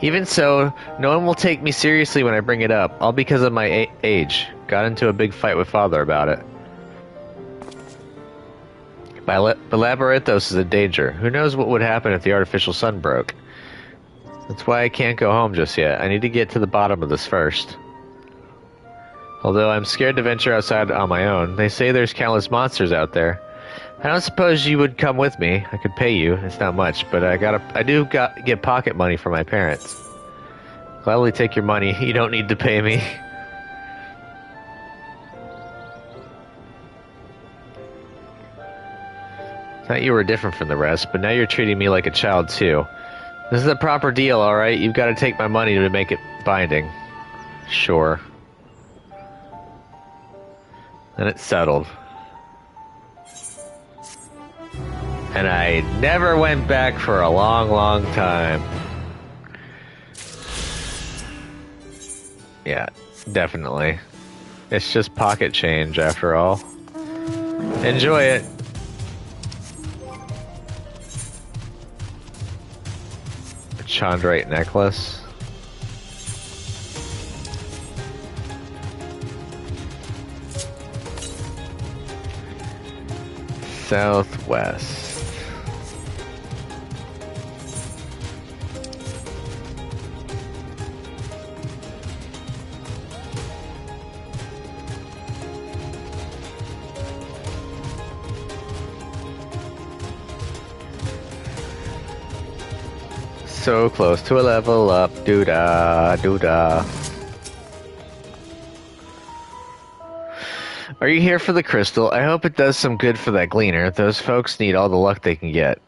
Even so, no one will take me seriously when I bring it up, all because of my age. Got into a big fight with Father about it. But Labyrinthos is a danger. Who knows what would happen if the artificial sun broke? That's why I can't go home just yet. I need to get to the bottom of this first. Although I'm scared to venture outside on my own, they say there's countless monsters out there. I don't suppose you would come with me. I could pay you. It's not much, but I do get pocket money from my parents. Gladly take your money. You don't need to pay me. Thought you were different from the rest, but now you're treating me like a child too. This is a proper deal, alright? You've got to take my money to make it binding. Sure. Then it's settled. And I never went back for a long, long time. Yeah, definitely. It's just pocket change after all. Enjoy it. A Chondrite necklace. Southwest. So close to a level up, doo-da, doo-da. Are you here for the crystal? I hope it does some good for that gleaner. Those folks need all the luck they can get.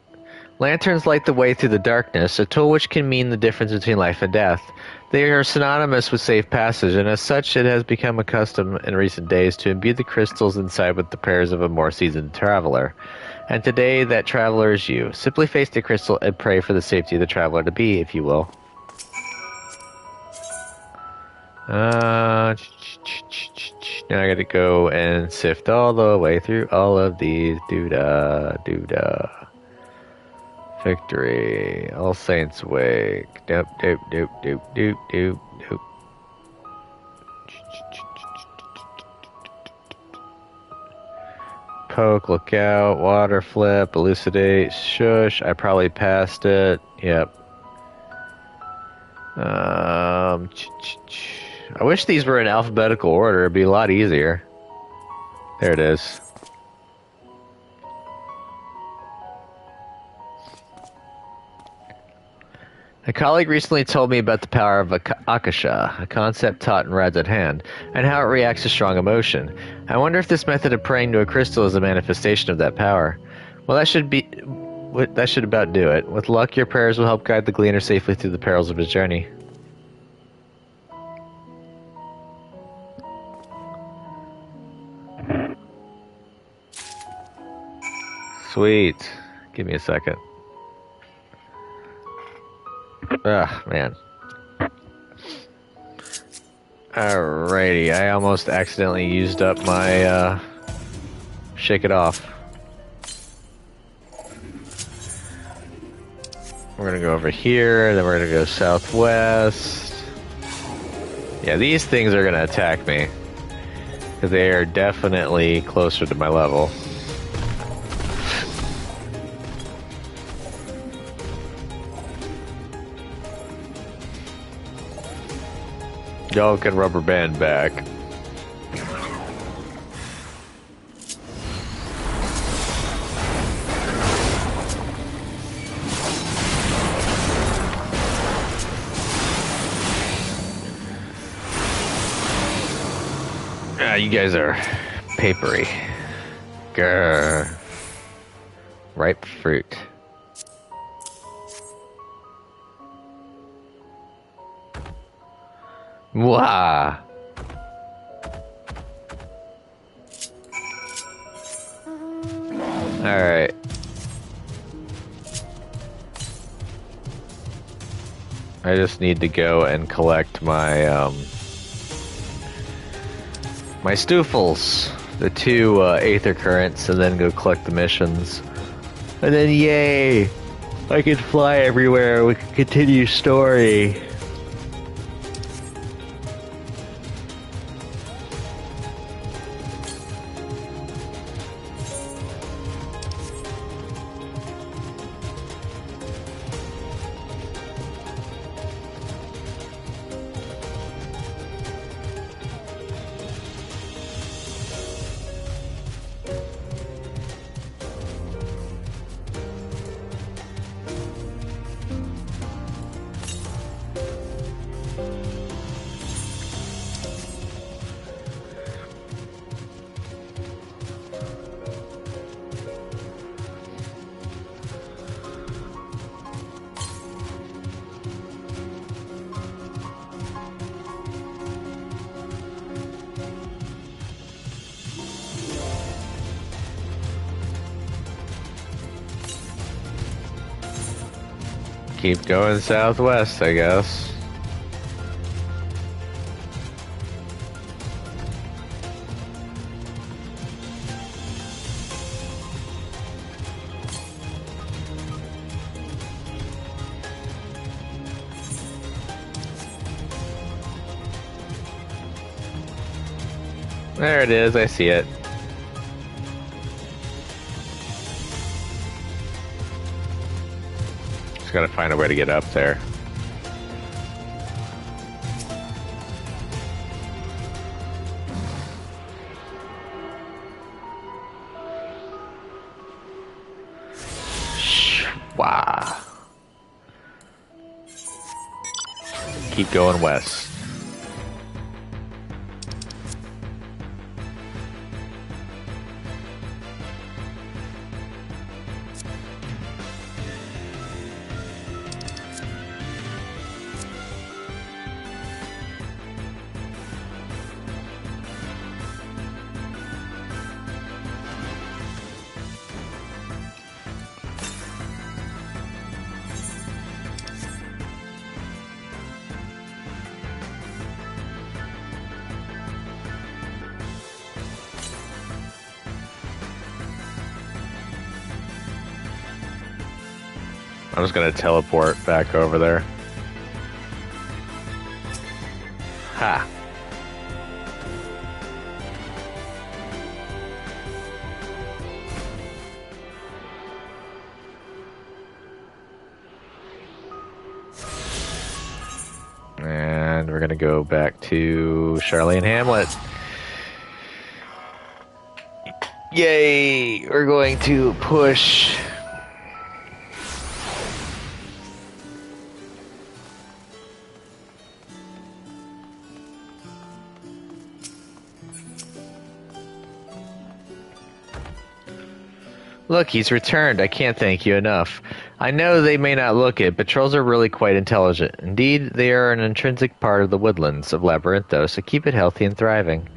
Lanterns light the way through the darkness, a tool which can mean the difference between life and death. They are synonymous with safe passage, and as such it has become a custom in recent days to imbue the crystals inside with the prayers of a more seasoned traveler. And today that traveler is you. Simply face the crystal and pray for the safety of the traveler to be, if you will. Now I gotta go and sift all the way through all of these. Doo-da, doo-da. Victory. All Saints Wake. Doop, doop, doop, doop, doop, doop, doop. Poke, look out, water flip, elucidate, shush. I probably passed it. Yep. I wish these were in alphabetical order. It'd be a lot easier. There it is. A colleague recently told me about the power of Akasha, a concept taught in Rad's at Hand, and how it reacts to strong emotion. I wonder if this method of praying to a crystal is a manifestation of that power. Well, that should about do it. With luck, your prayers will help guide the gleaner safely through the perils of his journey. Sweet. Give me a second. Ah, man. Alrighty, I almost accidentally used up my, shake it off. We're gonna go over here, then we're gonna go southwest. Yeah, these things are gonna attack me. Because they are definitely closer to my level. Y'all can rubber band back. Ah, you guys are papery. Grr. Ripe fruit. Mwah! Alright. I just need to go and collect my, my stoofles. The two, aether currents, and then go collect the missions. And then, yay! I can fly everywhere, we can continue story. Keep going southwest, I guess. There it is, I see it. Just gotta find a way to get up there. Wow. Keep going west. I'm just gonna teleport back over there. Ha! And we're gonna go back to Charlene Hamlet. Yay! We're going to push Look, he's returned. I can't thank you enough. I know they may not look it, but trolls are really quite intelligent. Indeed, they are an intrinsic part of the woodlands of Labyrinthos, so keep it healthy and thriving.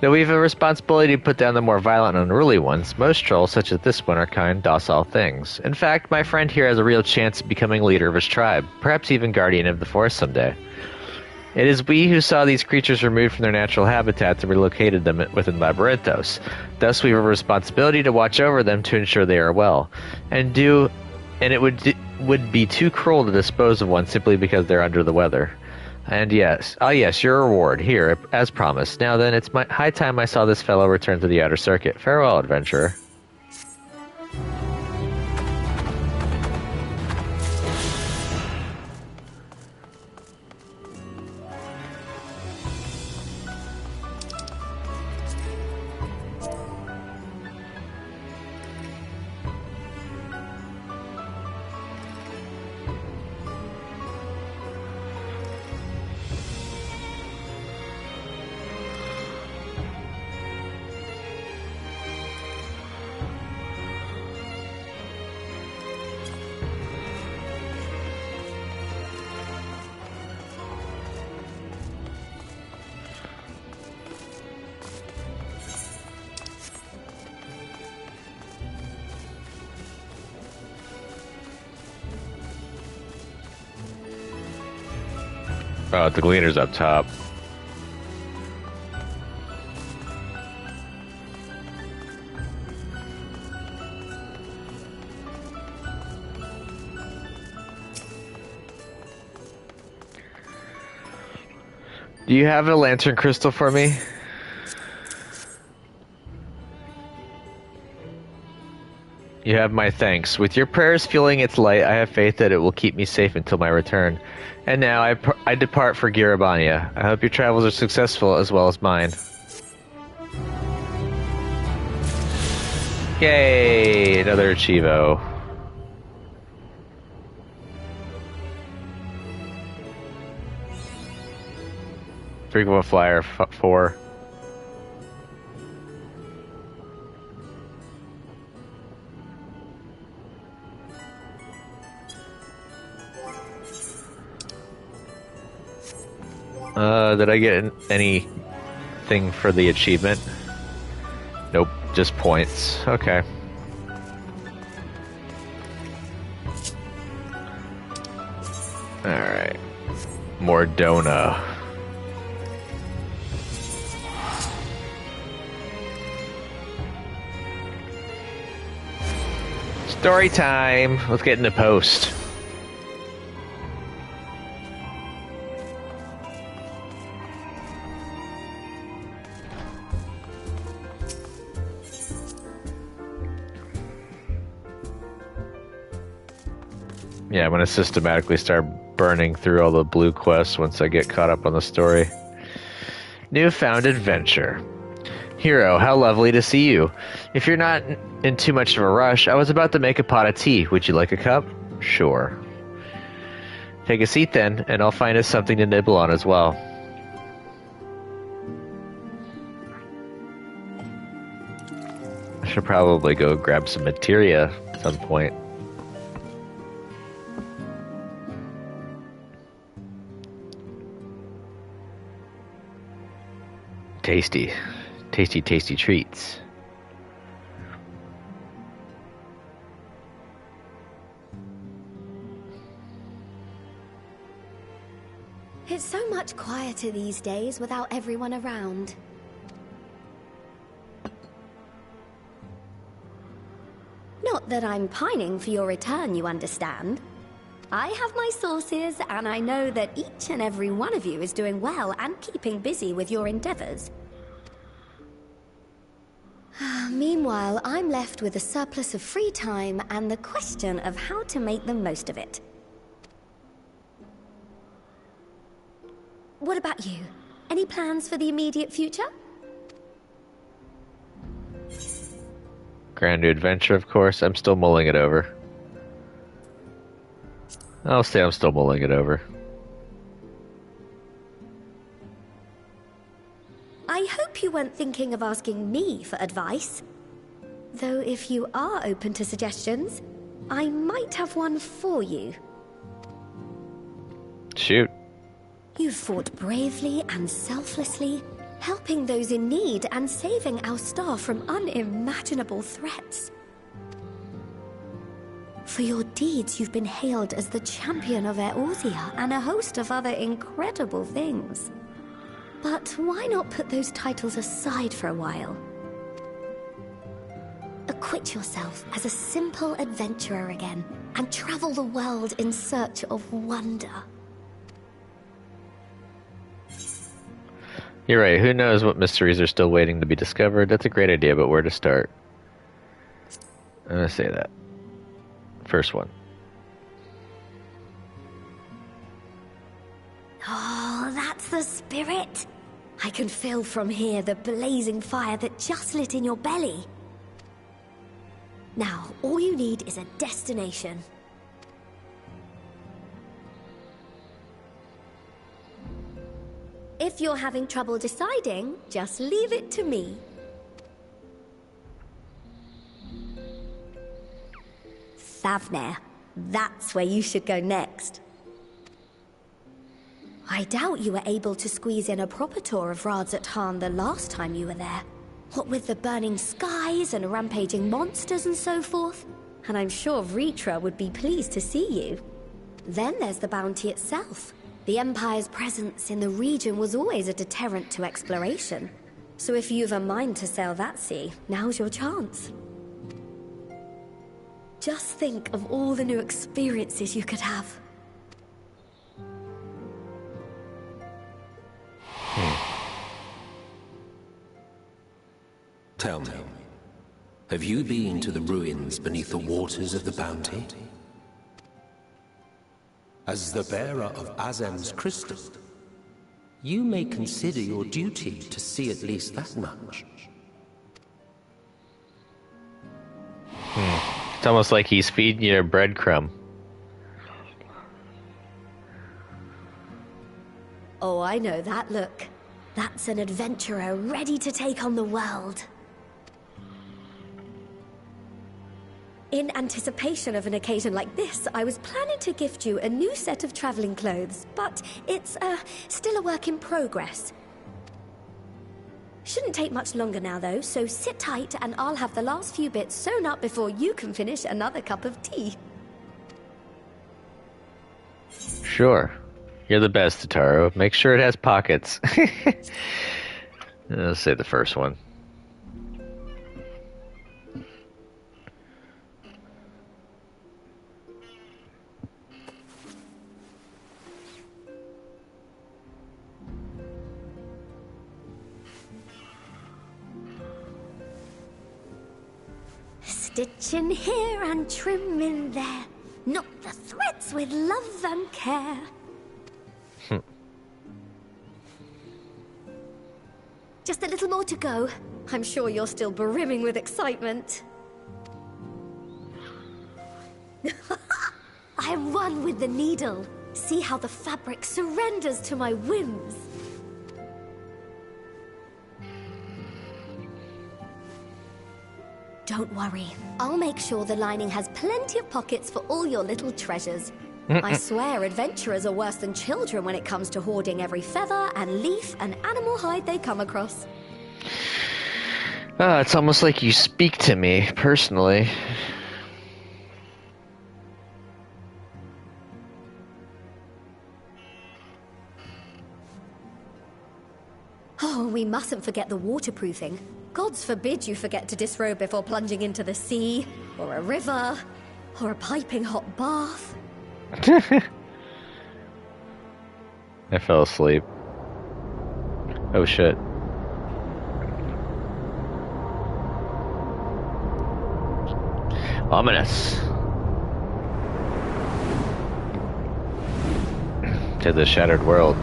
Though we have a responsibility to put down the more violent and unruly ones, most trolls, such as this one, are kind, docile things. In fact, my friend here has a real chance of becoming leader of his tribe, perhaps even guardian of the forest someday. It is we who saw these creatures removed from their natural habitats and relocated them within Labyrinthos. Thus, we have a responsibility to watch over them to ensure they are well, and it would be too cruel to dispose of one simply because they're under the weather. And yes, your reward, here, as promised. Now then, it's high time I saw this fellow return to the outer circuit. Farewell, adventurer. Oh, the gleaner's up top. Do you have a lantern crystal for me? You have my thanks. With your prayers fueling its light, I have faith that it will keep me safe until my return. And now I depart for Girabania. I hope your travels are successful as well as mine. Yay! Another Achievo. Frequent flyer 4. Did I get anything for the achievement? Nope, just points. Okay. Alright. Mordona. Story time! Let's get into post. Yeah, I'm going to systematically start burning through all the blue quests once I get caught up on the story. Newfound adventure. Hero, how lovely to see you. If you're not in too much of a rush, I was about to make a pot of tea. Would you like a cup? Sure. Take a seat then, and I'll find us something to nibble on as well. I should probably go grab some materia at some point. Tasty. Tasty, tasty treats. It's so much quieter these days without everyone around. Not that I'm pining for your return, you understand. I have my sources, and I know that each and every one of you is doing well and keeping busy with your endeavors. Meanwhile, I'm left with a surplus of free time and the question of how to make the most of it. What about you? Any plans for the immediate future? Grand new adventure, of course. I'm still mulling it over. I'll say I'm still mulling it over. I hope you weren't thinking of asking me for advice. Though if you are open to suggestions, I might have one for you. Shoot. You've fought bravely and selflessly, helping those in need and saving our star from unimaginable threats. For your deeds, you've been hailed as the champion of Eorzea and a host of other incredible things. But why not put those titles aside for a while? Acquit yourself as a simple adventurer again and travel the world in search of wonder. You're right, who knows what mysteries are still waiting to be discovered. That's a great idea, but where to start? I'm gonna say that. First one. Oh, that's the spirit! I can feel from here the blazing fire that just lit in your belly. Now, all you need is a destination. If you're having trouble deciding, just leave it to me. Thavnair. That's where you should go next. I doubt you were able to squeeze in a proper tour of Radzat the last time you were there. What with the burning skies and rampaging monsters and so forth. And I'm sure Vritra would be pleased to see you. Then there's the bounty itself. The Empire's presence in the region was always a deterrent to exploration. So if you've a mind to sail that sea, now's your chance. Just think of all the new experiences you could have. Tell me, have you been to the ruins beneath the waters of the Bounty? As the bearer of Azem's crystal, you may consider your duty to see at least that much. It's almost like he's feeding you a breadcrumb. Oh, I know that look. That's an adventurer ready to take on the world. In anticipation of an occasion like this, I was planning to gift you a new set of traveling clothes, but it's still a work in progress. Shouldn't take much longer now, though, so sit tight and I'll have the last few bits sewn up before you can finish another cup of tea. Sure. You're the best, Tataru. Make sure it has pockets. Let's say the first one. Stitch in here and trim in there. Knot the threads with love and care. Just a little more to go. I'm sure you're still brimming with excitement. I am one with the needle. See how the fabric surrenders to my whims. Don't worry. I'll make sure the lining has plenty of pockets for all your little treasures. I swear adventurers are worse than children when it comes to hoarding every feather and leaf and animal hide they come across. It's almost like you speak to me, personally. Oh, we mustn't forget the waterproofing. Gods forbid you forget to disrobe before plunging into the sea, or a river, or a piping hot bath. I fell asleep. Oh shit. Ominous. To the shattered world.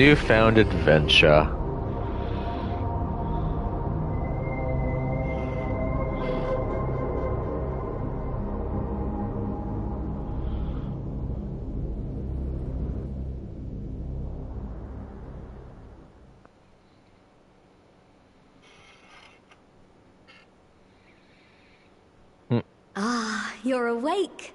newfound adventure. Ah, you're awake.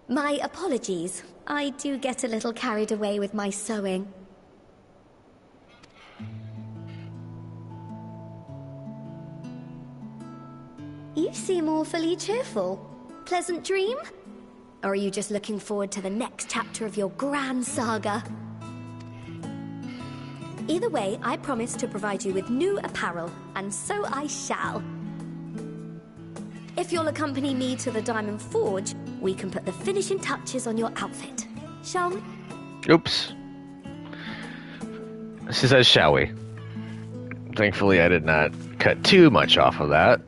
My apologies. I do get a little carried away with my sewing. You seem awfully cheerful. Pleasant dream? Or are you just looking forward to the next chapter of your grand saga? Either way, I promise to provide you with new apparel, and so I shall. If you'll accompany me to the Diamond Forge, we can put the finishing touches on your outfit. Shall we? Oops. She says, shall we? Thankfully, I did not cut too much off of that.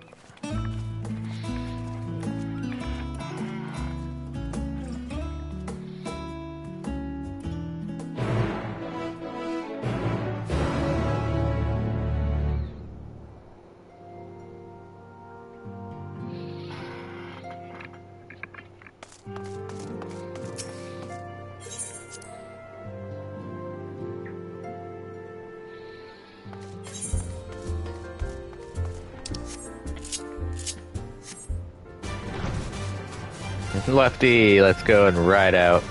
Lefty, let's go and ride out.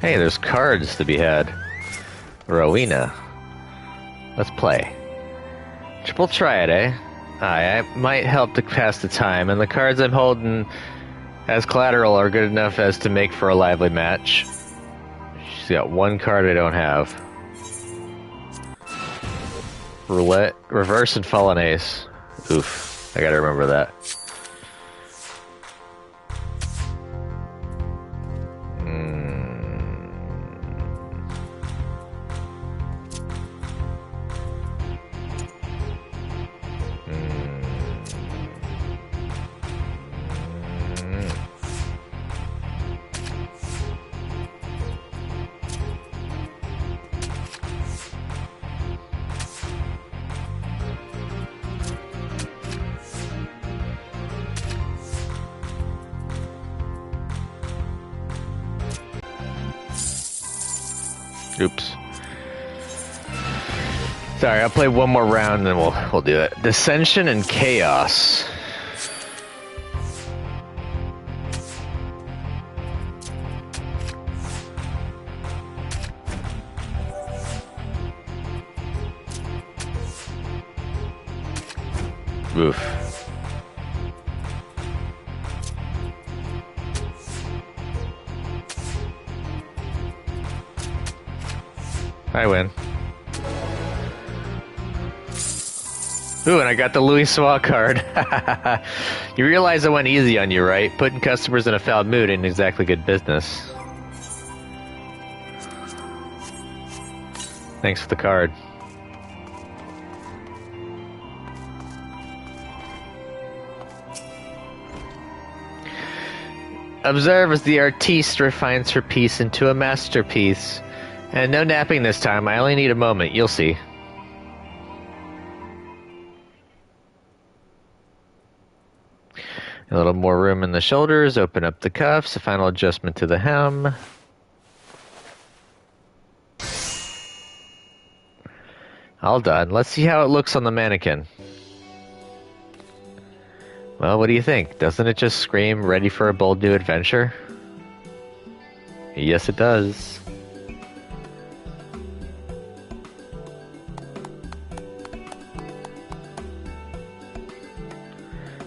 Hey, there's cards to be had. Rowena. Let's play. Triple triad, eh? I might help to pass the time, and the cards I'm holding as collateral are good enough as to make for a lively match. She's got one card I don't have. Roulette, reverse, and fallen ace. Oof, I gotta remember that. Oops. Sorry, I'll play one more round and then we'll do it. Dissension and Chaos. Oof. I win. Ooh, and I got the Louis Swa card. You realize I went easy on you, right? Putting customers in a foul mood ain't exactly good business. Thanks for the card. Observe as the artiste refines her piece into a masterpiece. And no napping this time, I only need a moment, you'll see. A little more room in the shoulders, open up the cuffs, a final adjustment to the hem. All done. Let's see how it looks on the mannequin. Well, what do you think? Doesn't it just scream ready for a bold new adventure? Yes, it does.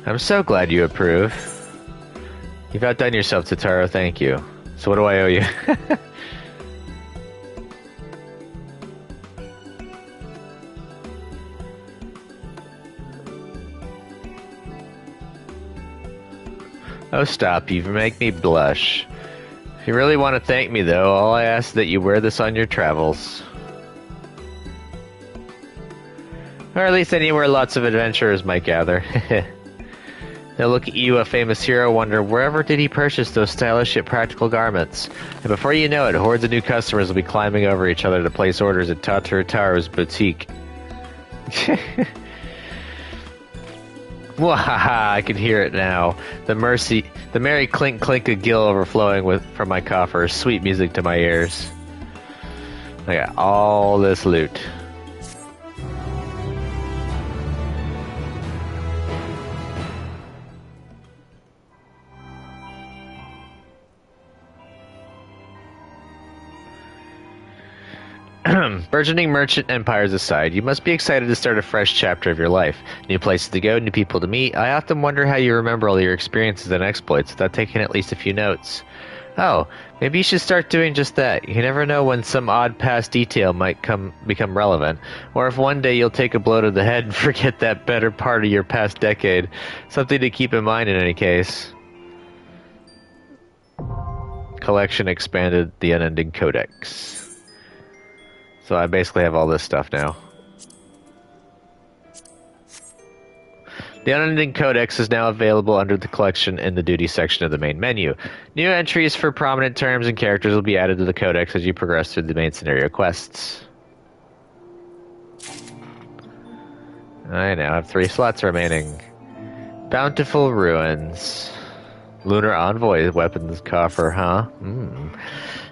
I'm so glad you approve. You've outdone yourself, Totaro, thank you. So what do I owe you? Oh, stop, you make me blush. If you really want to thank me, though, all I ask is that you wear this on your travels. Or at least anywhere lots of adventurers might gather. They'll look at you, a famous hero, wonder wherever did he purchase those stylish yet practical garments. And before you know it, hordes of new customers will be climbing over each other to place orders at Tataru's boutique. Wahaha, I can hear it now. The merry clink clink of gill overflowing from my coffers. Sweet music to my ears. I got all this loot. Burgeoning merchant empires aside, you must be excited to start a fresh chapter of your life. New places to go, new people to meet. I often wonder how you remember all your experiences and exploits without taking at least a few notes. Oh, maybe you should start doing just that. You never know when some odd past detail might become relevant, or if one day you'll take a blow to the head and forget that better part of your past decade. Something to keep in mind in any case. Collection expanded, the unending codex. So I basically have all this stuff now. The Unending Codex is now available under the collection in the duty section of the main menu. New entries for prominent terms and characters will be added to the codex as you progress through the main scenario quests. I now have 3 slots remaining. Bountiful Ruins. Lunar Envoy weapons coffer, huh?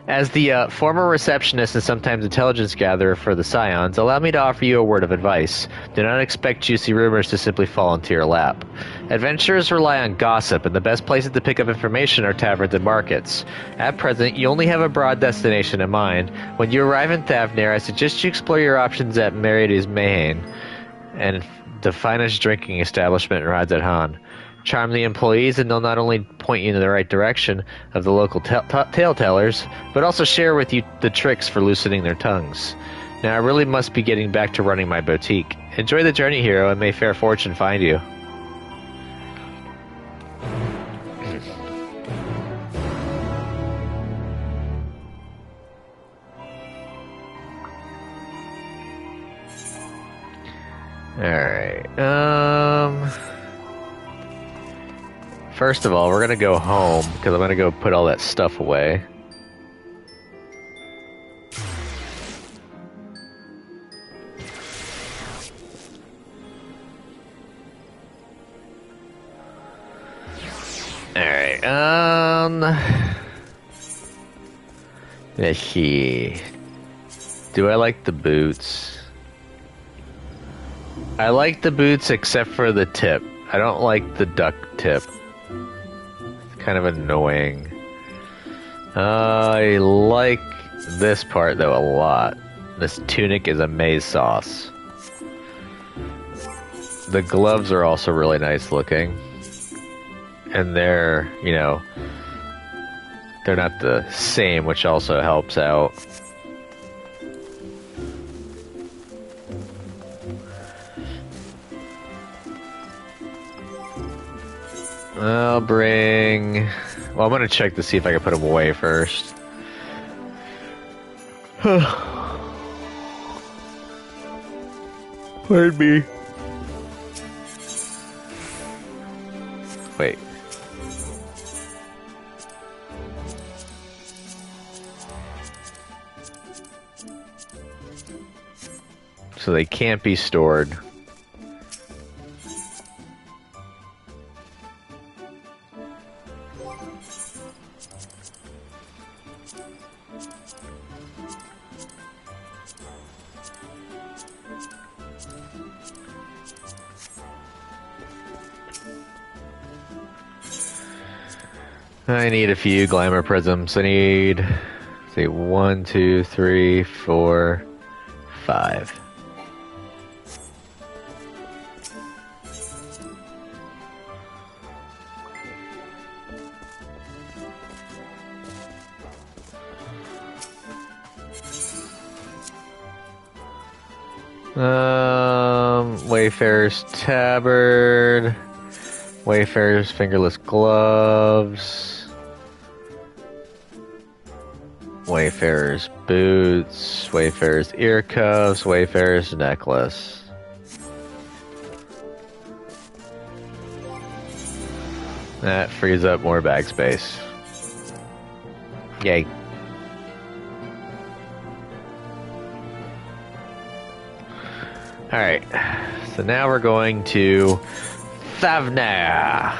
As the former receptionist and sometimes intelligence gatherer for the Scions, allow me to offer you a word of advice. Do not expect juicy rumors to simply fall into your lap. Adventurers rely on gossip, and the best places to pick up information are taverns and markets. At present, you only have a broad destination in mind. When you arrive in Thavnir, I suggest you explore your options at Merides Mayhain, and the finest drinking establishment in Radz-at-Han. Charm the employees, and they'll not only point you in the right direction of the local tale tellers, but also share with you the tricks for loosening their tongues. Now I really must be getting back to running my boutique. Enjoy the journey, hero, and may fair fortune find you. Alright, first of all, we're gonna go home, because I'm gonna go put all that stuff away. Alright, let's see. Do I like the boots? I like the boots except for the tip. I don't like the duck tip. Kind of annoying. I like this part though a lot. This tunic is a maize sauce. The gloves are also really nice looking. And they're, you know, they're not the same, which also helps out. I'll bring... Well, I'm gonna check to see if I can put them away first. Pardon me. Wait. So they can't be stored. I need a few glamour prisms. I need, let's see, 1, 2, 3, 4, 5. Wayfarer's tabard, Wayfarer's fingerless gloves, Wayfarer's boots, Wayfarer's ear cuffs, Wayfarer's necklace. That frees up more bag space. Yay. Alright, so now we're going to Thavner.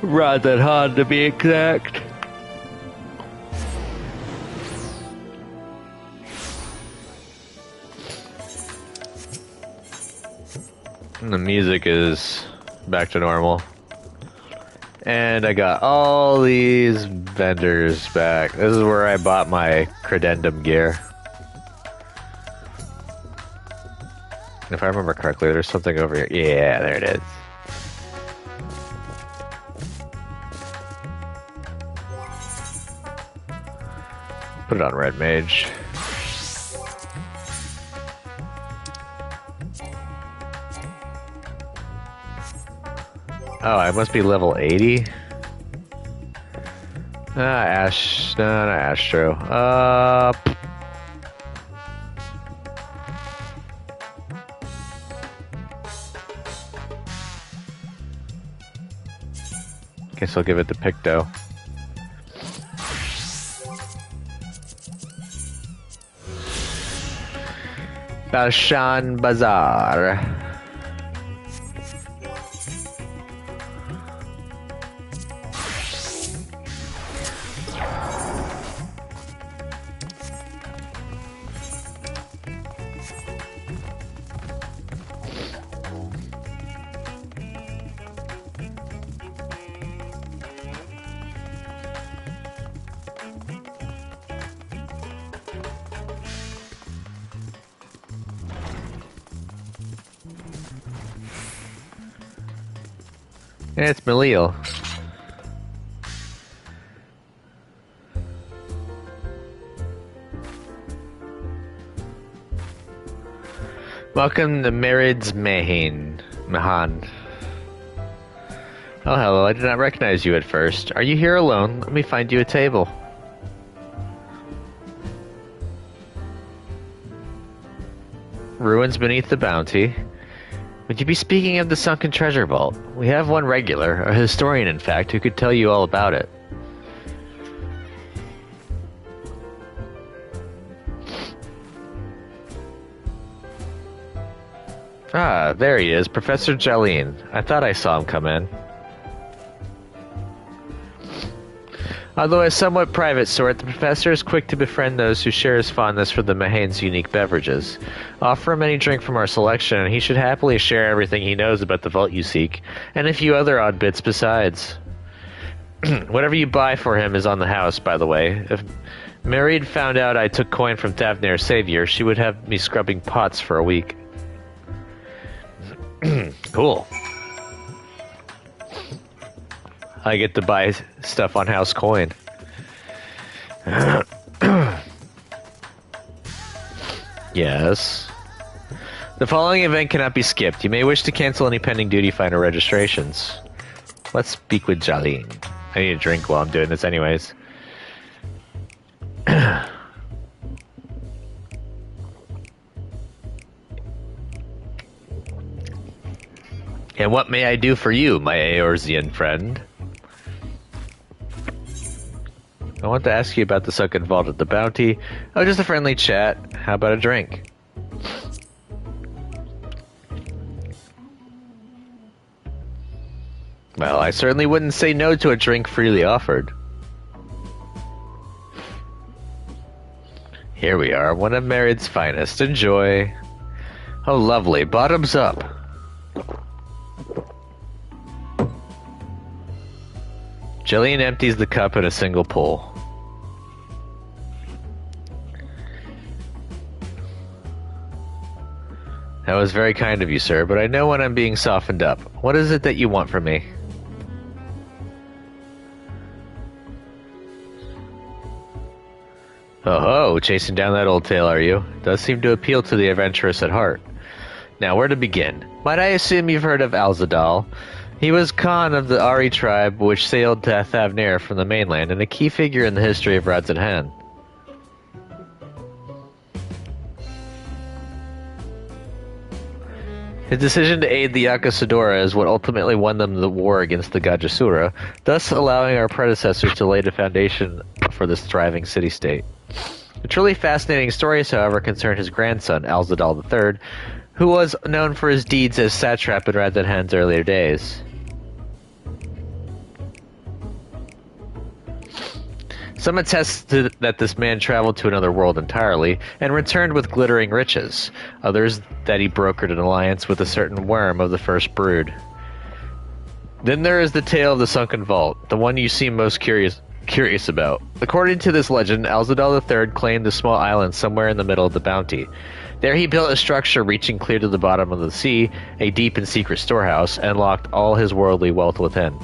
Radhan to be exact. And the music is back to normal. And I got all these vendors back. This is where I bought my credendum gear. If I remember correctly, there's something over here. Yeah, there it is. Put it on Red Mage. Oh, I must be level 80? No, not Astro. Guess I'll give it to Picto. Balshan Bazaar. Yeah, it's Malil. Welcome to Merid's Mahan. Oh, hello. I did not recognize you at first. Are you here alone? Let me find you a table. Ruins beneath the bounty. Would you be speaking of the sunken treasure vault? We have one regular, a historian in fact, who could tell you all about it. Ah, there he is, Professor Jalene. I thought I saw him come in. Although a somewhat private sort, the professor is quick to befriend those who share his fondness for the Mahane's unique beverages. Offer him any drink from our selection, and he should happily share everything he knows about the vault you seek, and a few other odd bits besides. Whatever you buy for him is on the house, by the way. If Merid found out I took coin from Thavner's savior, she would have me scrubbing pots for a week. Cool. I get to buy stuff on house coin. Yes. The following event cannot be skipped. You may wish to cancel any pending duty finder registrations. Let's speak with Jalene. I need a drink while I'm doing this anyways. And what may I do for you, my Eorzean friend? I want to ask you about the sunken vault at the bounty. Oh, just a friendly chat. How about a drink? Well, I certainly wouldn't say no to a drink freely offered. Here we are, one of Merid's finest. Enjoy. Oh, lovely. Bottoms up. Jillian empties the cup in a single pull. That was very kind of you, sir, but I know when I'm being softened up. What is it that you want from me? Oh, chasing down that old tale, are you? Does seem to appeal to the adventurous at heart. Now, where to begin? Might I assume you've heard of Alzadal? He was Khan of the Ari tribe which sailed to Thavner from the mainland and a key figure in the history of Radhan. His decision to aid the Yakasadora is what ultimately won them the war against the Gajasura, thus allowing our predecessors to lay the foundation for this thriving city-state. The truly fascinating stories, however, concern his grandson, Alzadal III, who was known for his deeds as satrap in Radhan's earlier days. Some attest that this man traveled to another world entirely and returned with glittering riches. Others that he brokered an alliance with a certain worm of the first brood. Then there is the tale of the sunken vault, the one you seem most curious about. According to this legend, Alzadal III claimed a small island somewhere in the middle of the bounty. There he built a structure reaching clear to the bottom of the sea, a deep and secret storehouse, and locked all his worldly wealth within.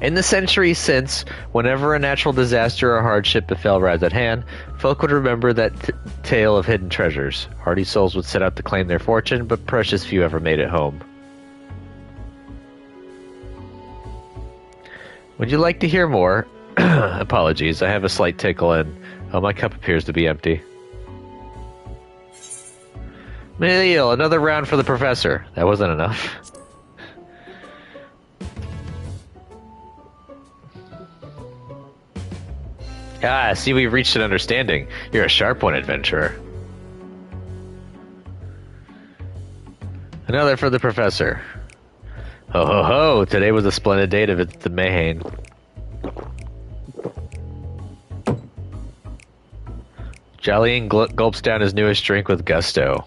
In the centuries since, whenever a natural disaster or hardship befell Radhan, folk would remember that tale of hidden treasures. Hardy souls would set out to claim their fortune, but precious few ever made it home. Would you like to hear more? Apologies, I have a slight tickle and my cup appears to be empty. Emil, another round for the professor. That wasn't enough. Ah, see, we've reached an understanding. You're a sharp one, adventurer. Another for the professor. Ho ho ho! Today was a splendid day to visit the Mayhain. Jolene gulps down his newest drink with gusto.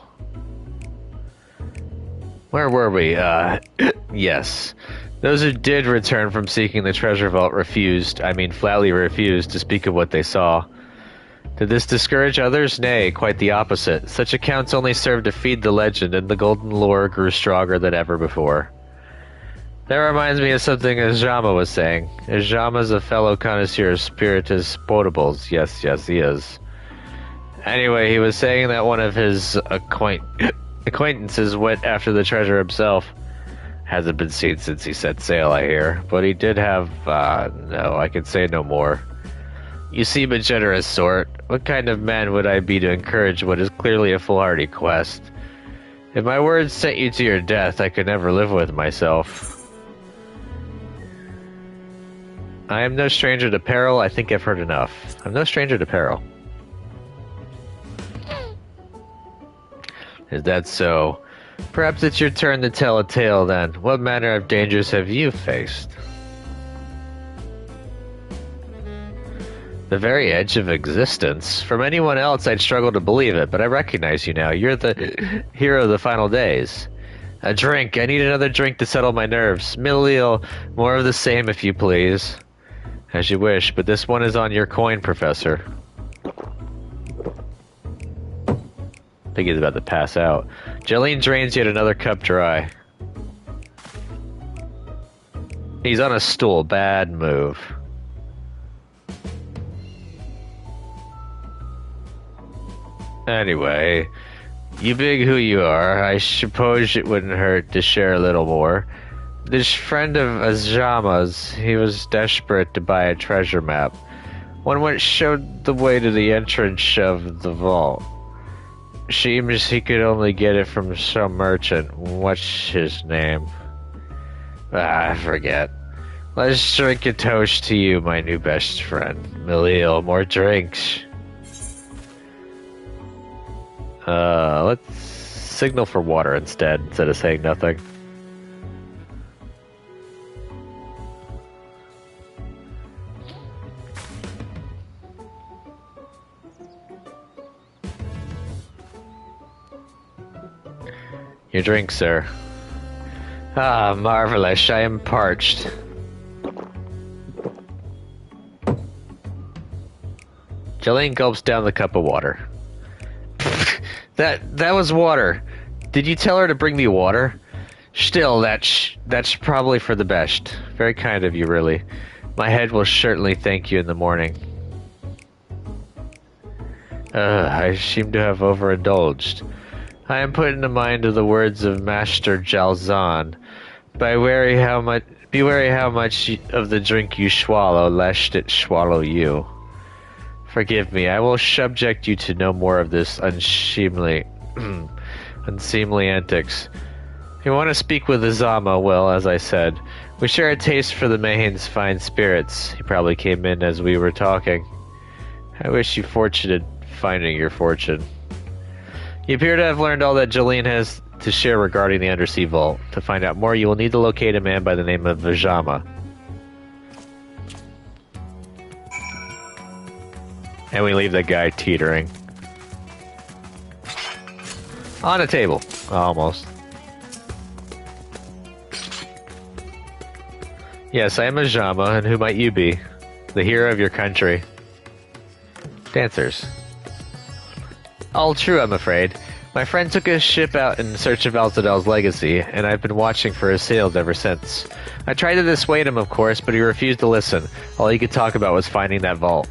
Where were we? Yes. Those who did return from seeking the treasure vault flatly refused to speak of what they saw. Did this discourage others? Nay, quite the opposite. Such accounts only served to feed the legend, and the golden lore grew stronger than ever before. That reminds me of something Ajama was saying. Ajama's a fellow connoisseur of spiritus potables. Yes, he is. Anyway, he was saying that one of his acquaintances went after the treasure himself. Hasn't been seen since he set sail, I hear. But he did have, no, I can say no more. You seem a generous sort. What kind of man would I be to encourage what is clearly a foolhardy quest? If my words sent you to your death, I could never live with myself. I am no stranger to peril. I think I've heard enough. I'm no stranger to peril. Is that so? Perhaps it's your turn to tell a tale then. What manner of dangers have you faced? The very edge of existence. From anyone else, I'd struggle to believe it, but I recognize you now. You're the hero of the final days. A drink. I need another drink to settle my nerves. Milil, more of the same if you please. As you wish, but this one is on your coin, Professor. I think he's about to pass out. Jolene drains yet another cup dry. He's on a stool. Bad move. Anyway, you big who you are, I suppose it wouldn't hurt to share a little more. This friend of Ajama's, he was desperate to buy a treasure map. One which showed the way to the entrance of the vault. Seems he could only get it from some merchant. What's his name? I forget. Let's drink a toast to you, my new best friend. Milil, more drinks. Let's signal for water instead of saying nothing. Your drink, sir. Ah, marvelous. I am parched. Jolene gulps down the cup of water. That was water. Did you tell her to bring me water? Still, that's probably for the best. Very kind of you, really. My head will certainly thank you in the morning. I seem to have overindulged. I am put into mind of the words of Master Jalzan. Beware how much of the drink you swallow, lest it swallow you. Forgive me, I will subject you to no more of this unseemly unseemly antics. If you want to speak with Izama, well, as I said, we share a taste for the Mahane's fine spirits. He probably came in as we were talking. I wish you fortunate finding your fortune. You appear to have learned all that Jolene has to share regarding the Undersea Vault. To find out more, you will need to locate a man by the name of Vijama. And we leave that guy teetering. On a table. Almost. Yes, I am Vijama, and who might you be? The hero of your country. Dancers. All true, I'm afraid. My friend took his ship out in search of Alzadel's legacy, and I've been watching for his sails ever since. I tried to dissuade him, of course, but he refused to listen. All he could talk about was finding that vault.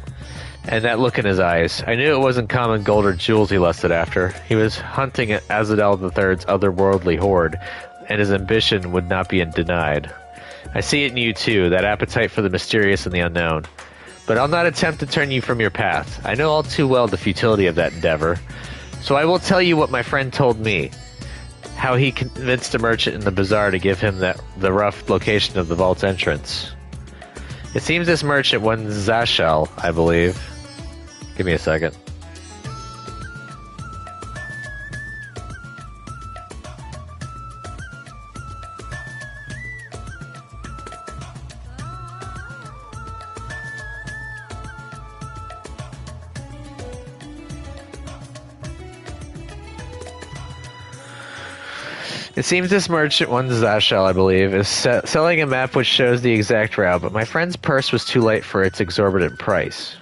And that look in his eyes. I knew it wasn't common gold or jewels he lusted after. He was hunting Azadel III's otherworldly hoard, and his ambition would not be denied. I see it in you too, that appetite for the mysterious and the unknown. But I'll not attempt to turn you from your path. I know all too well the futility of that endeavor. So I will tell you what my friend told me. How he convinced a merchant in the bazaar to give him the rough location of the vault's entrance. It seems this merchant was Zashel, I believe. Give me a second. It seems this merchant, one Zashel, I believe, is selling a map which shows the exact route, but my friend's purse was too light for its exorbitant price.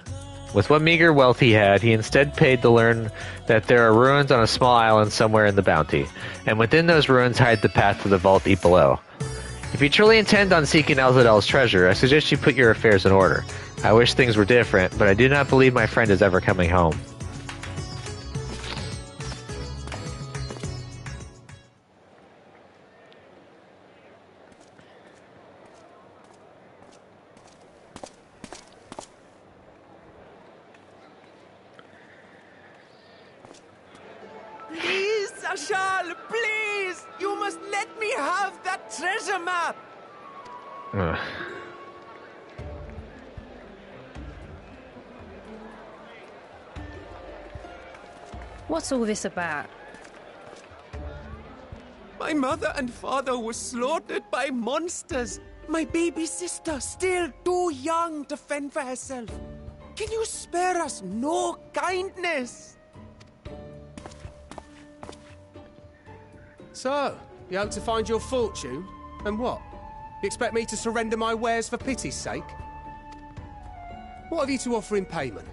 With what meager wealth he had, he instead paid to learn that there are ruins on a small island somewhere in the Bounty, and within those ruins hide the path to the vault deep below. If you truly intend on seeking Alzadel's treasure, I suggest you put your affairs in order. I wish things were different, but I do not believe my friend is ever coming home. Please, Ashal, please! You must let me have that treasure map! Ugh. What's all this about? My mother and father were slaughtered by monsters. My baby sister, still too young to fend for herself. Can you spare us no kindness? So, you hope to find your fortune? And what? You expect me to surrender my wares for pity's sake? What have you to offer in payment?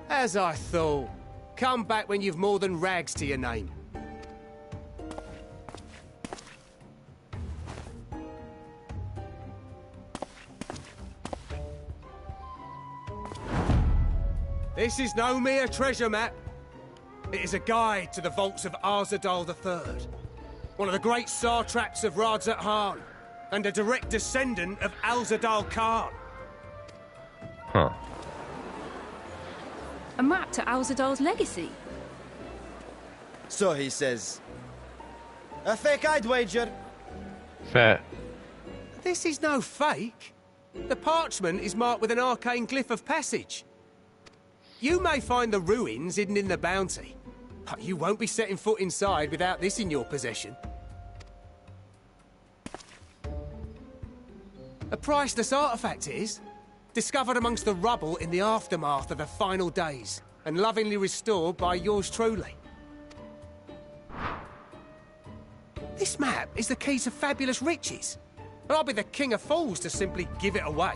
As I thought. Come back when you've more than rags to your name. This is no mere treasure map. It is a guide to the vaults of Arzadal III, one of the great satraps of Radzat Han, and a direct descendant of Alzadal Khan. Huh. A map to Alzadal's legacy? So he says. A fake, I'd wager. Fat. This is no fake. The parchment is marked with an arcane glyph of passage. You may find the ruins hidden in the Bounty, but you won't be setting foot inside without this in your possession. A priceless artifact it is, discovered amongst the rubble in the aftermath of the final days, and lovingly restored by yours truly. This map is the key to fabulous riches, and I'll be the king of fools to simply give it away.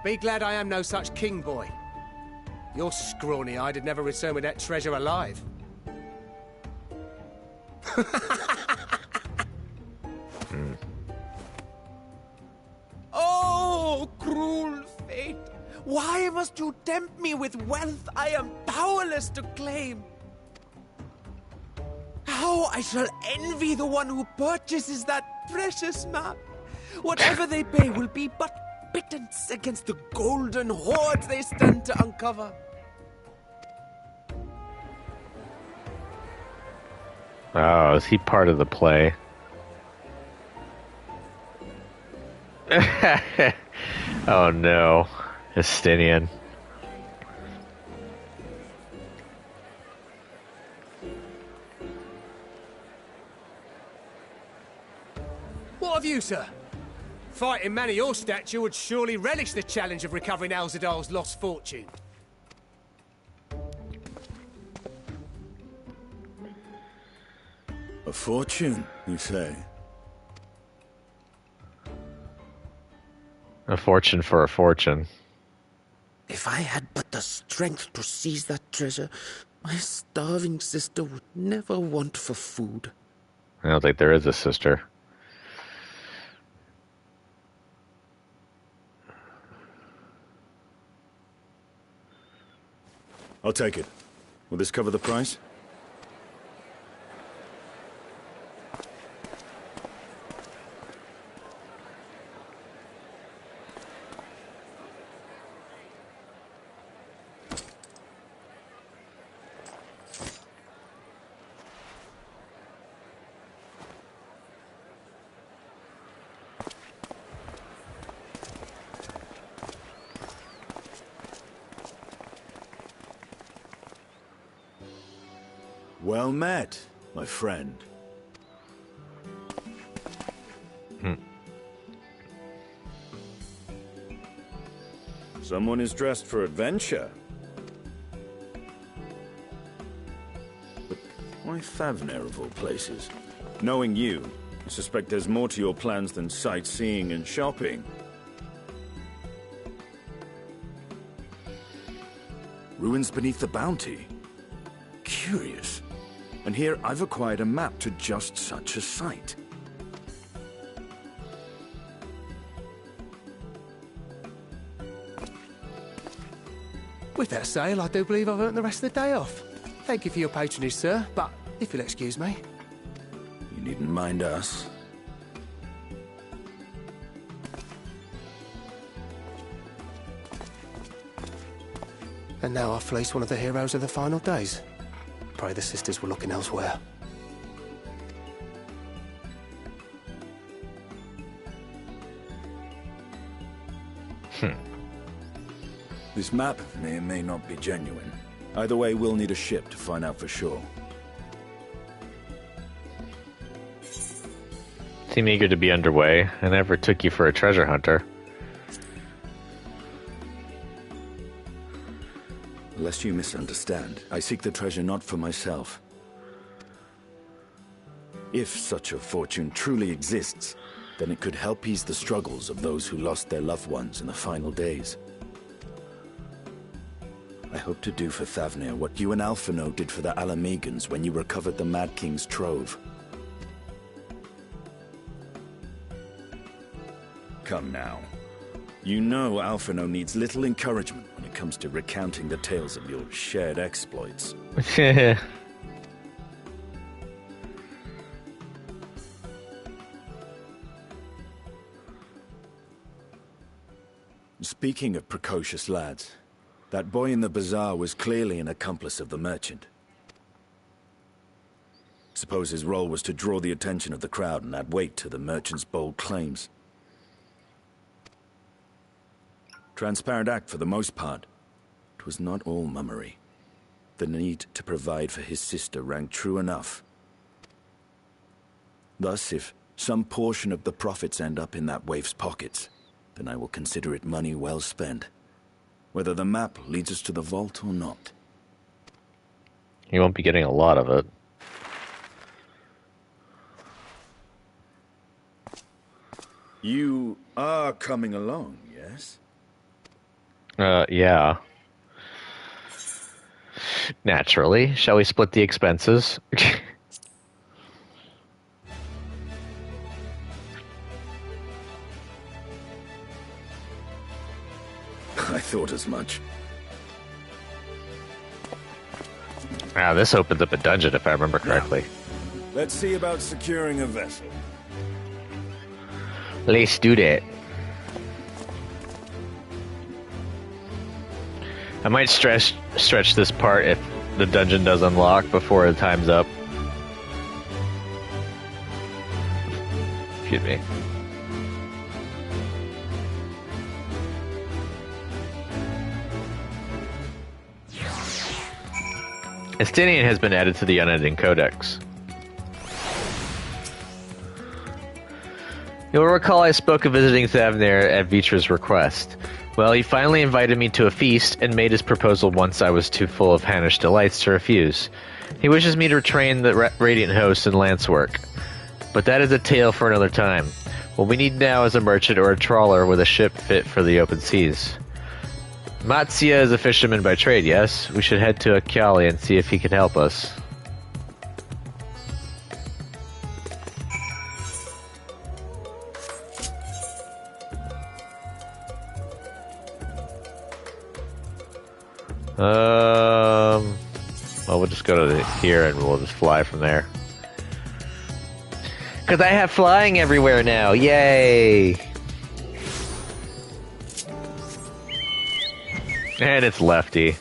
Be glad I am no such king boy. Your scrawny-eyed would never return with that treasure alive. Oh, cruel fate! Why must you tempt me with wealth I am powerless to claim? How I shall envy the one who purchases that precious map! Whatever they pay will be but pittance against the golden hoard they stand to uncover. Oh, is he part of the play? Oh no, Justinian. What have you, sir? Fighting man of your stature would surely relish the challenge of recovering Alzadal's lost fortune. A fortune, you say? A fortune for a fortune. If I had but the strength to seize that treasure, my starving sister would never want for food. I don't think there is a sister. I'll take it. Will this cover the price? Well met, my friend. Someone is dressed for adventure. But why Thavner of all places? Knowing you, I suspect there's more to your plans than sightseeing and shopping. Ruins beneath the Bounty. Curious. And here I've acquired a map to just such a site. With that sale, I do believe I've earned the rest of the day off. Thank you for your patronage, sir, but if you'll excuse me. You needn't mind us. And now I fleece one of the heroes of the final days. Pray the sisters were looking elsewhere. This map may or may not be genuine. Either way, we'll need a ship to find out for sure. Seem eager to be underway. I never took you for a treasure hunter. Lest you misunderstand, I seek the treasure not for myself. If such a fortune truly exists, then it could help ease the struggles of those who lost their loved ones in the final days. I hope to do for Thavner what you and Alphino did for the Alamegans when you recovered the Mad King's trove. Come now. You know Alphino needs little encouragement when it comes to recounting the tales of your shared exploits. Speaking of precocious lads, that boy in the bazaar was clearly an accomplice of the merchant. Suppose his role was to draw the attention of the crowd and add weight to the merchant's bold claims. Transparent act for the most part. It was not all mummery. The need to provide for his sister rang true enough. Thus, if some portion of the profits end up in that waif's pockets, then I will consider it money well spent. Whether the map leads us to the vault or not. You won't be getting a lot of it. You are coming along, yes? Yeah. Naturally. Shall we split the expenses? I thought as much. Ah, this opens up a dungeon if I remember correctly. Now, let's see about securing a vessel. Let's do that. I might stretch this part if the dungeon does unlock before the time's up. Excuse me. Estinian has been added to the Unending Codex. You'll recall I spoke of visiting Thavner at Vitra's request. Well, he finally invited me to a feast and made his proposal once I was too full of Hannish delights to refuse. He wishes me to train the Radiant Host in lance work. But that is a tale for another time. What we need now is a merchant or a trawler with a ship fit for the open seas. Matsia is a fisherman by trade, yes? We should head to Akali and see if he can help us. Well, we'll just go to here and we'll just fly from there. Because I have flying everywhere now, yay! And it's lefty.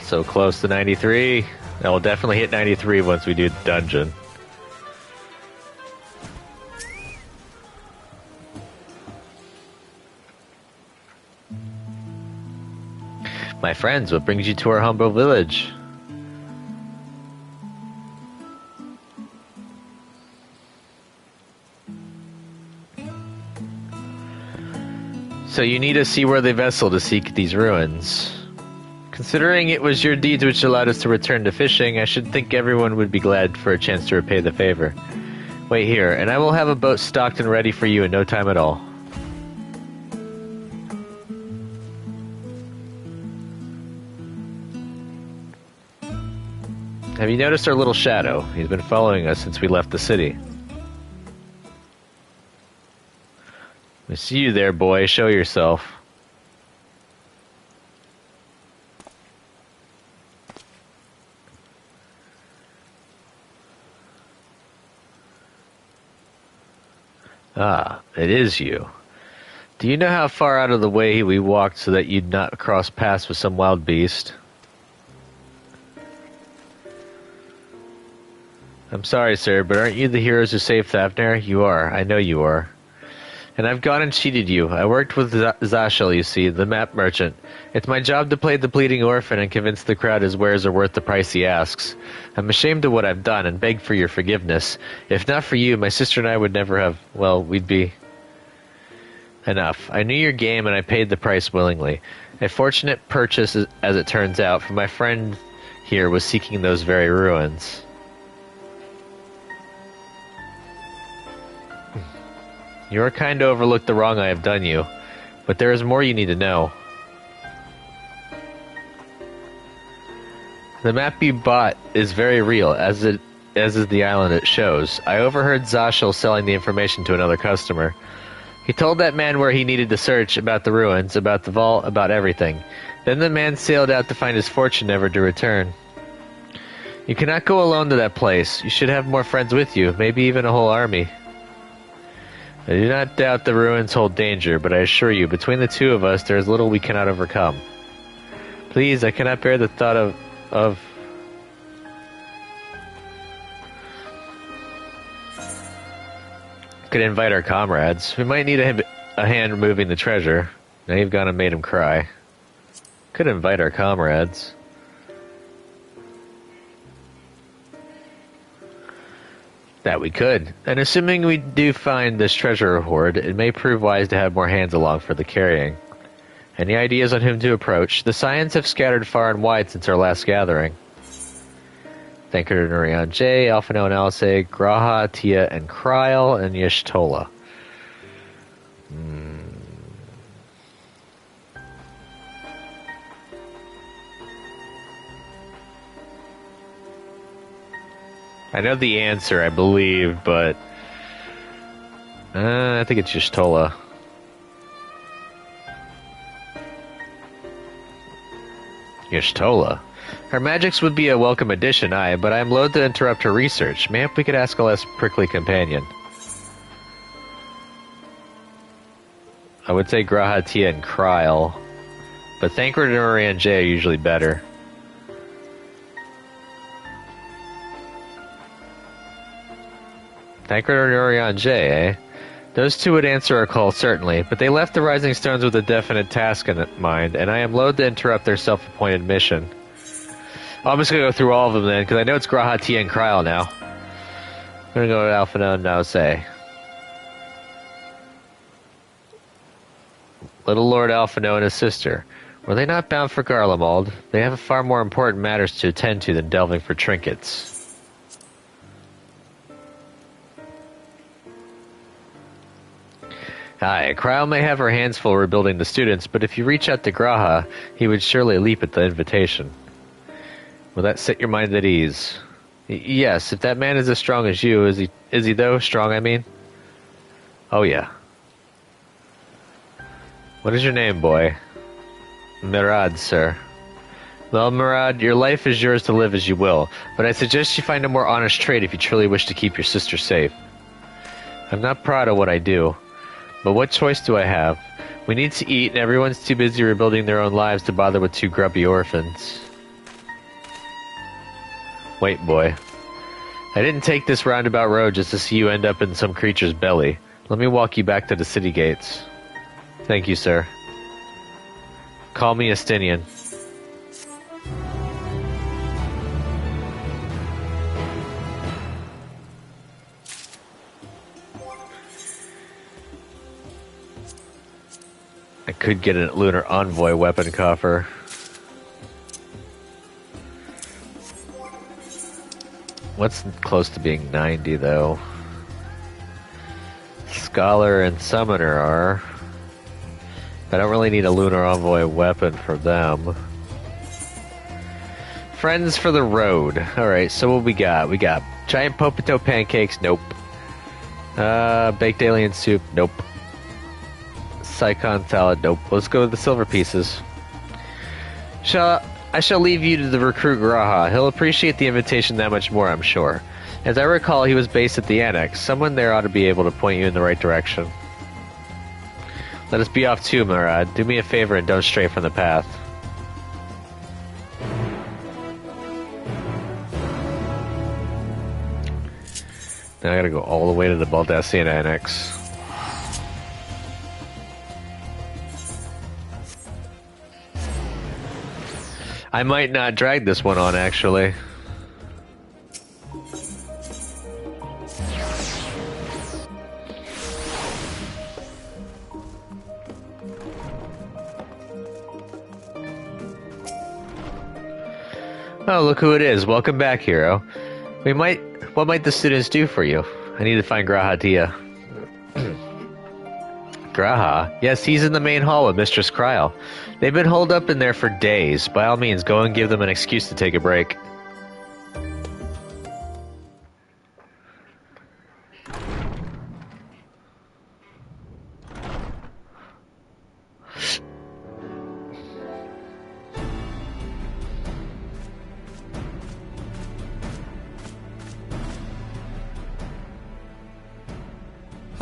So close to 93. I will definitely hit 93 once we do the dungeon. My friends, what brings you to our humble village? So you need a seaworthy vessel to seek these ruins. Considering it was your deeds which allowed us to return to fishing, I should think everyone would be glad for a chance to repay the favor. Wait here, and I will have a boat stocked and ready for you in no time at all. Have you noticed our little shadow? He's been following us since we left the city. I see you there, boy. Show yourself. Ah, it is you. Do you know how far out of the way we walked so that you'd not cross paths with some wild beast? I'm sorry, sir, but aren't you the heroes who saved Thavner? You are. I know you are. And I've gone and cheated you. I worked with Zashel, you see, the map merchant. It's my job to play the bleeding orphan and convince the crowd his wares are worth the price he asks. I'm ashamed of what I've done and beg for your forgiveness. If not for you, my sister and I would never have, well, we'd be... Enough. I knew your game and I paid the price willingly. A fortunate purchase, as it turns out, for my friend here was seeking those very ruins. You are kind to overlook the wrong I have done you, but there is more you need to know. The map you bought is very real, as is the island it shows. I overheard Zashel selling the information to another customer. He told that man where he needed to search, about the ruins, about the vault, about everything. Then the man sailed out to find his fortune, never to return. You cannot go alone to that place. You should have more friends with you, maybe even a whole army. I do not doubt the ruins hold danger, but I assure you, between the two of us, there is little we cannot overcome. Please, I cannot bear the thought of... Could invite our comrades. We might need a hand removing the treasure. Now you've gone and made him cry. Could invite our comrades. That we could. And assuming we do find this treasure hoard, it may prove wise to have more hands along for the carrying. Any ideas on whom to approach? The Scions have scattered far and wide since our last gathering. Thanker Nurian J, Alphino and Alce, Graha, Tia, and Kryl, and Yishtola. I know the answer, I believe, but... I think it's Yishtola. Y'shtola. Her magics would be a welcome addition, aye, but I am loath to interrupt her research. Mayhap we could ask a less prickly companion. I would say Grahatia and Kryl, but Thancred and Orion J are usually better. Thancred and Orion J, eh? Those two would answer our call, certainly, but they left the Rising Stones with a definite task in mind, and I am loath to interrupt their self-appointed mission. Oh, I'm just gonna go through all of them then, because I know it's Grahatia and Kryl now. I'm gonna go to Alphinaud and Nausea. Little Lord Alphinaud and his sister. Were they not bound for Garlemald? They have far more important matters to attend to than delving for trinkets. Aye, Kryl may have her hands full rebuilding the students, but if you reach out to Graha, he would surely leap at the invitation. Will that set your mind at ease? Yes, if that man is as strong as you, is he though? Strong, I mean? Oh yeah. What is your name, boy? Murad, sir. Well, Murad, your life is yours to live as you will, but I suggest you find a more honest trade if you truly wish to keep your sister safe. I'm not proud of what I do, but what choice do I have? We need to eat, and everyone's too busy rebuilding their own lives to bother with two grubby orphans. Wait, boy. I didn't take this roundabout road just to see you end up in some creature's belly. Let me walk you back to the city gates. Thank you, sir. Call me Estinian. I could get a Lunar Envoy weapon coffer. What's close to being 90, though? Scholar and Summoner are. I don't really need a Lunar Envoy weapon for them. Friends for the road. Alright, so what we got? We got giant Popito pancakes. Nope. Baked alien soup. Nope. Psychon salad. Nope. Let's go with the silver pieces. I shall leave you to the recruit Graha. He'll appreciate the invitation that much more, I'm sure. As I recall, he was based at the Annex. Someone there ought to be able to point you in the right direction. Let us be off too, Murad. Do me a favor and don't stray from the path. Now I gotta go all the way to the Baldesion Annex. I might not drag this one on, actually. Oh, look who it is. Welcome back, hero. What might the students do for you? I need to find Grahatia. Graha? Yes, he's in the main hall with Mistress Kryl. They've been holed up in there for days. By all means, go and give them an excuse to take a break.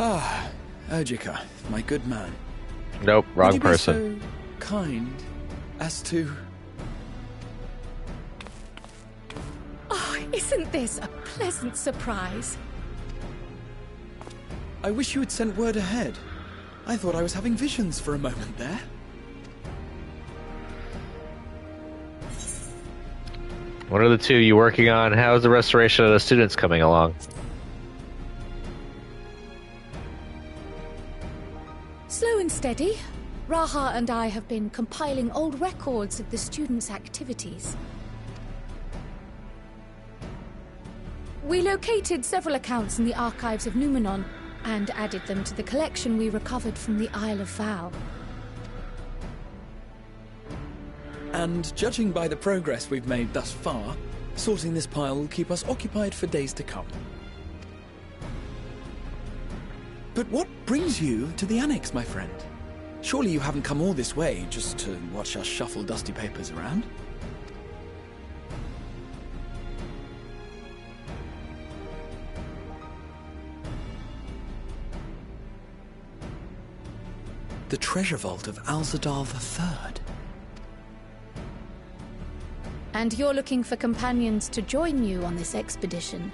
Ah, Urgica, my good man. Nope, wrong Would you person. be so kind as to... Oh, isn't this a pleasant surprise? I wish you had sent word ahead. I thought I was having visions for a moment there. What are the two you working on? How's the restoration of the students coming along? Slow and steady. Raha and I have been compiling old records of the students' activities. We located several accounts in the archives of Numenon and added them to the collection we recovered from the Isle of Val. And judging by the progress we've made thus far, sorting this pile will keep us occupied for days to come. But what brings you to the Annex, my friend? Surely you haven't come all this way just to watch us shuffle dusty papers around? the treasure vault of Alzadal III. And you're looking for companions to join you on this expedition?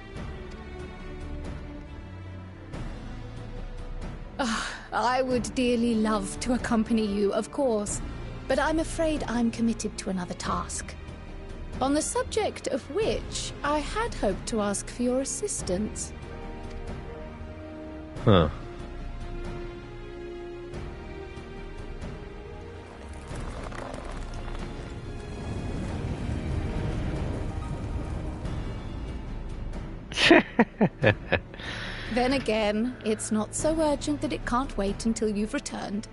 I would dearly love to accompany you, of course, but I'm afraid I'm committed to another task. On the subject of which, I had hoped to ask for your assistance. Huh. Then again, it's not so urgent that it can't wait until you've returned.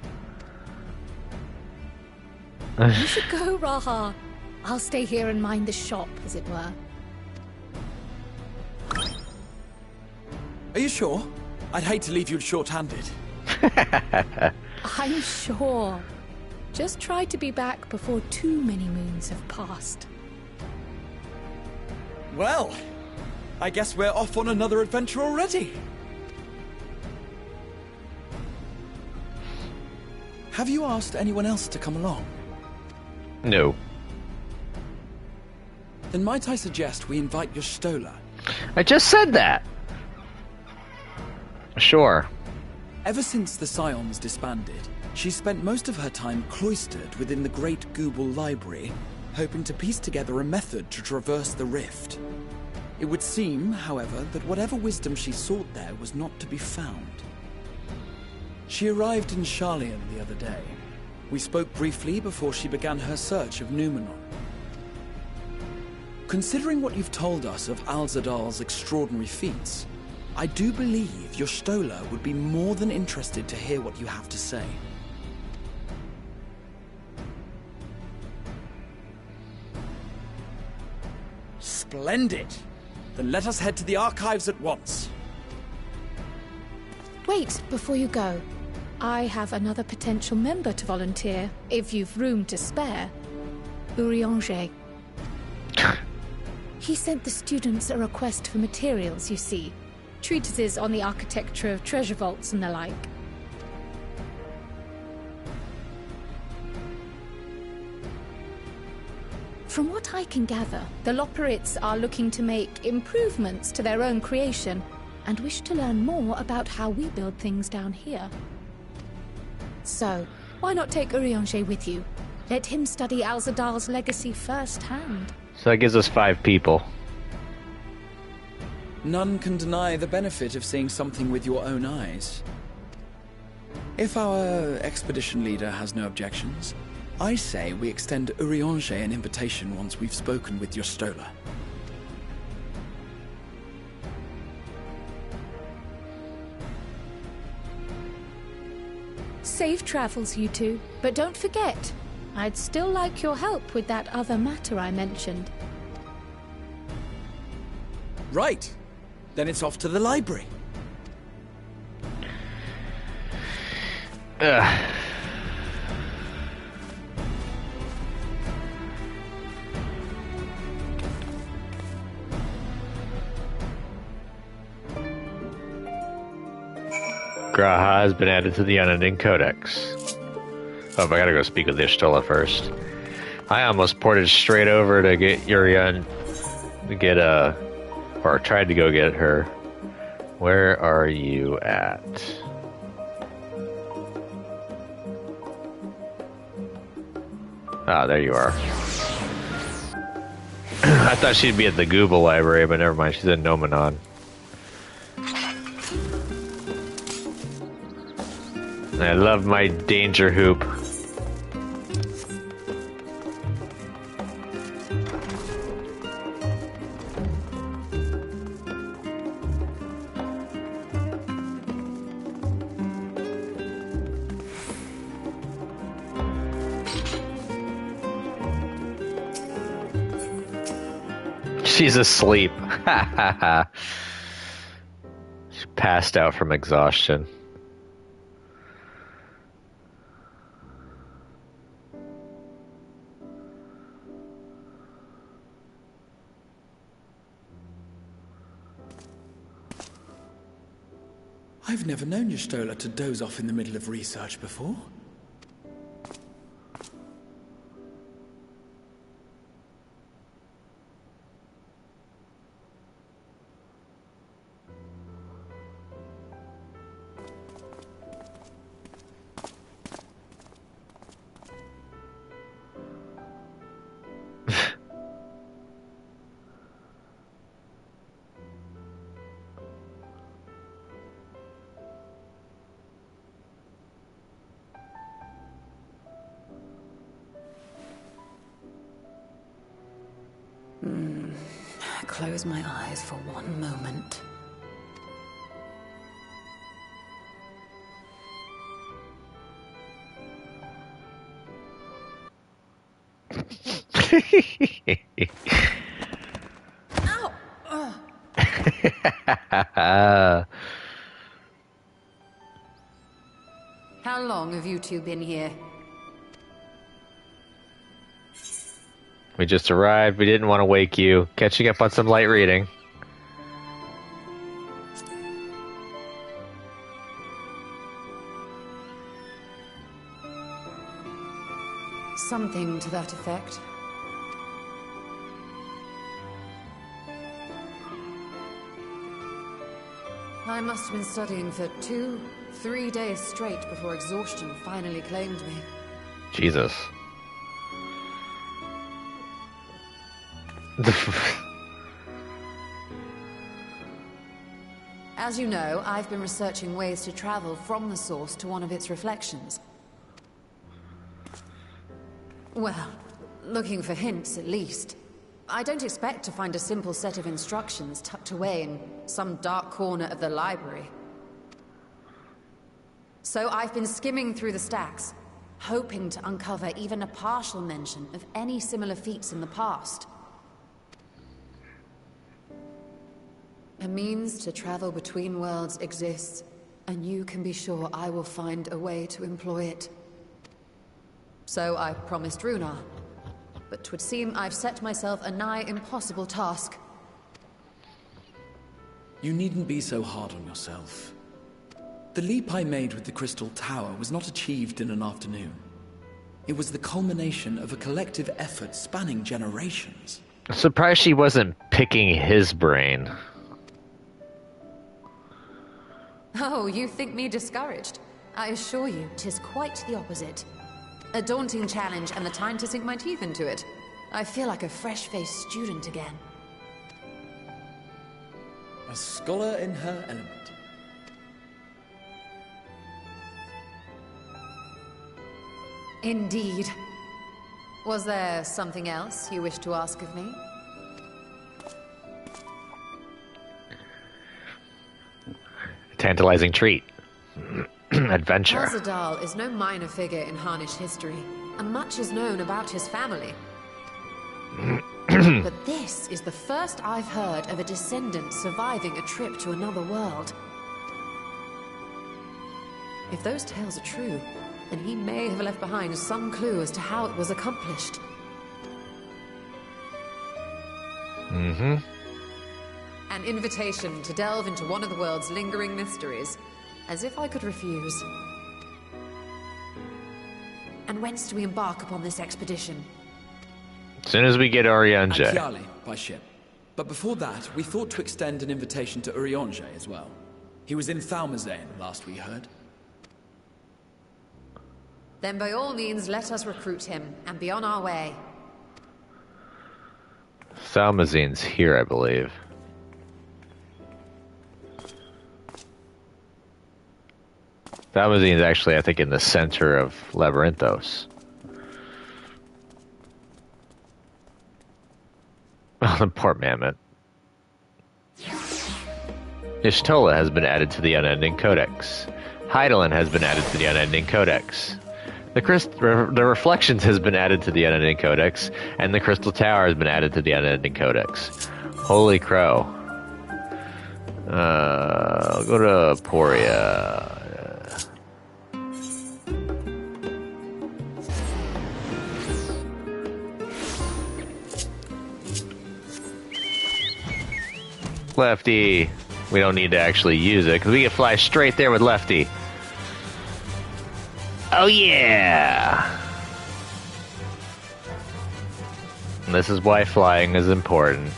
You should go, Raha. I'll stay here and mind the shop, as it were. Are you sure? I'd hate to leave you short-handed. I'm sure. Just try to be back before too many moons have passed. Well, I guess we're off on another adventure already. Have you asked anyone else to come along? No. Then might I suggest we invite your Stola? I just said that. Sure. Ever since the Scions disbanded, she's spent most of her time cloistered within the Great Google Library, hoping to piece together a method to traverse the rift. It would seem, however, that whatever wisdom she sought there was not to be found. She arrived in Sharlayan the other day. We spoke briefly before she began her search of Numenon. Considering what you've told us of Alzadal's extraordinary feats, I do believe your Stola would be more than interested to hear what you have to say. Splendid! Then let us head to the archives at once. Wait, before you go. I have another potential member to volunteer, if you've room to spare. Urianger. He sent the students a request for materials, you see. Treatises on the architecture of treasure vaults and the like. From what I can gather, the Loperites are looking to make improvements to their own creation and wish to learn more about how we build things down here. So, why not take Urianger with you? Let him study Alzadal's legacy firsthand. So that gives us 5 people. None can deny the benefit of seeing something with your own eyes. If our expedition leader has no objections, I say we extend Urianger an invitation once we've spoken with your Stola. Safe travels, you two. But don't forget, I'd still like your help with that other matter I mentioned. Right. Then it's off to the library. Graha has been added to the unending codex. Oh, but I gotta go speak with Ishtola first. I almost ported straight over to get Urian, to get or tried to go get her. Where are you at? Ah, there you are. I thought she'd be at the Google library, but never mind, she's in Nomenon. I love my danger hoop. She's asleep. She passed out from exhaustion. I've never known your Stola to doze off in the middle of research before. Close my eyes for one moment. Ow! How long have you two been here? We just arrived. We didn't want to wake you. Catching up on some light reading. Something to that effect. I must have been studying for 2-3 days straight before exhaustion finally claimed me. Jesus. As you know, I've been researching ways to travel from the source to one of its reflections. Well, looking for hints at least. I don't expect to find a simple set of instructions tucked away in some dark corner of the library. So I've been skimming through the stacks, hoping to uncover even a partial mention of any similar feats in the past. A means to travel between worlds exists, and you can be sure I will find a way to employ it. So I promised Runar, but 'twould seem I've set myself a nigh impossible task. You needn't be so hard on yourself. The leap I made with the Crystal Tower was not achieved in an afternoon. It was the culmination of a collective effort spanning generations. I'm surprised she wasn't picking his brain. Oh, you think me discouraged? I assure you, 'tis quite the opposite. A daunting challenge and the time to sink my teeth into it. I feel like a fresh-faced student again. A scholar in her element. Indeed. Was there something else you wish to ask of me? Tantalizing treat. Adventure. Azadal is no minor figure in Harnish history, and much is known about his family. But this is the first I've heard of a descendant surviving a trip to another world. If those tales are true, then he may have left behind some clue as to how it was accomplished. Mm-hmm. An invitation to delve into one of the world's lingering mysteries. As if I could refuse. And whence do we embark upon this expedition? As soon as we get Orionge. Kiali, by ship. But before that, we thought to extend an invitation to Orionge as well. He was in Thalmazane, last we heard. Then by all means, let us recruit him, and be on our way. Thalmazine's here, I believe. Thalmazine's actually, I think, in the center of Labyrinthos. Oh, the poor mammoth. Ishtola has been added to the Unending Codex. Heidelin has been added to the Unending Codex. The Reflections has been added to the Unending Codex, and the Crystal Tower has been added to the Unending Codex. Holy crow. I'll go to Poria. Lefty. We don't need to actually use it, because we can fly straight there with Lefty. Oh yeah! And this is why flying is important.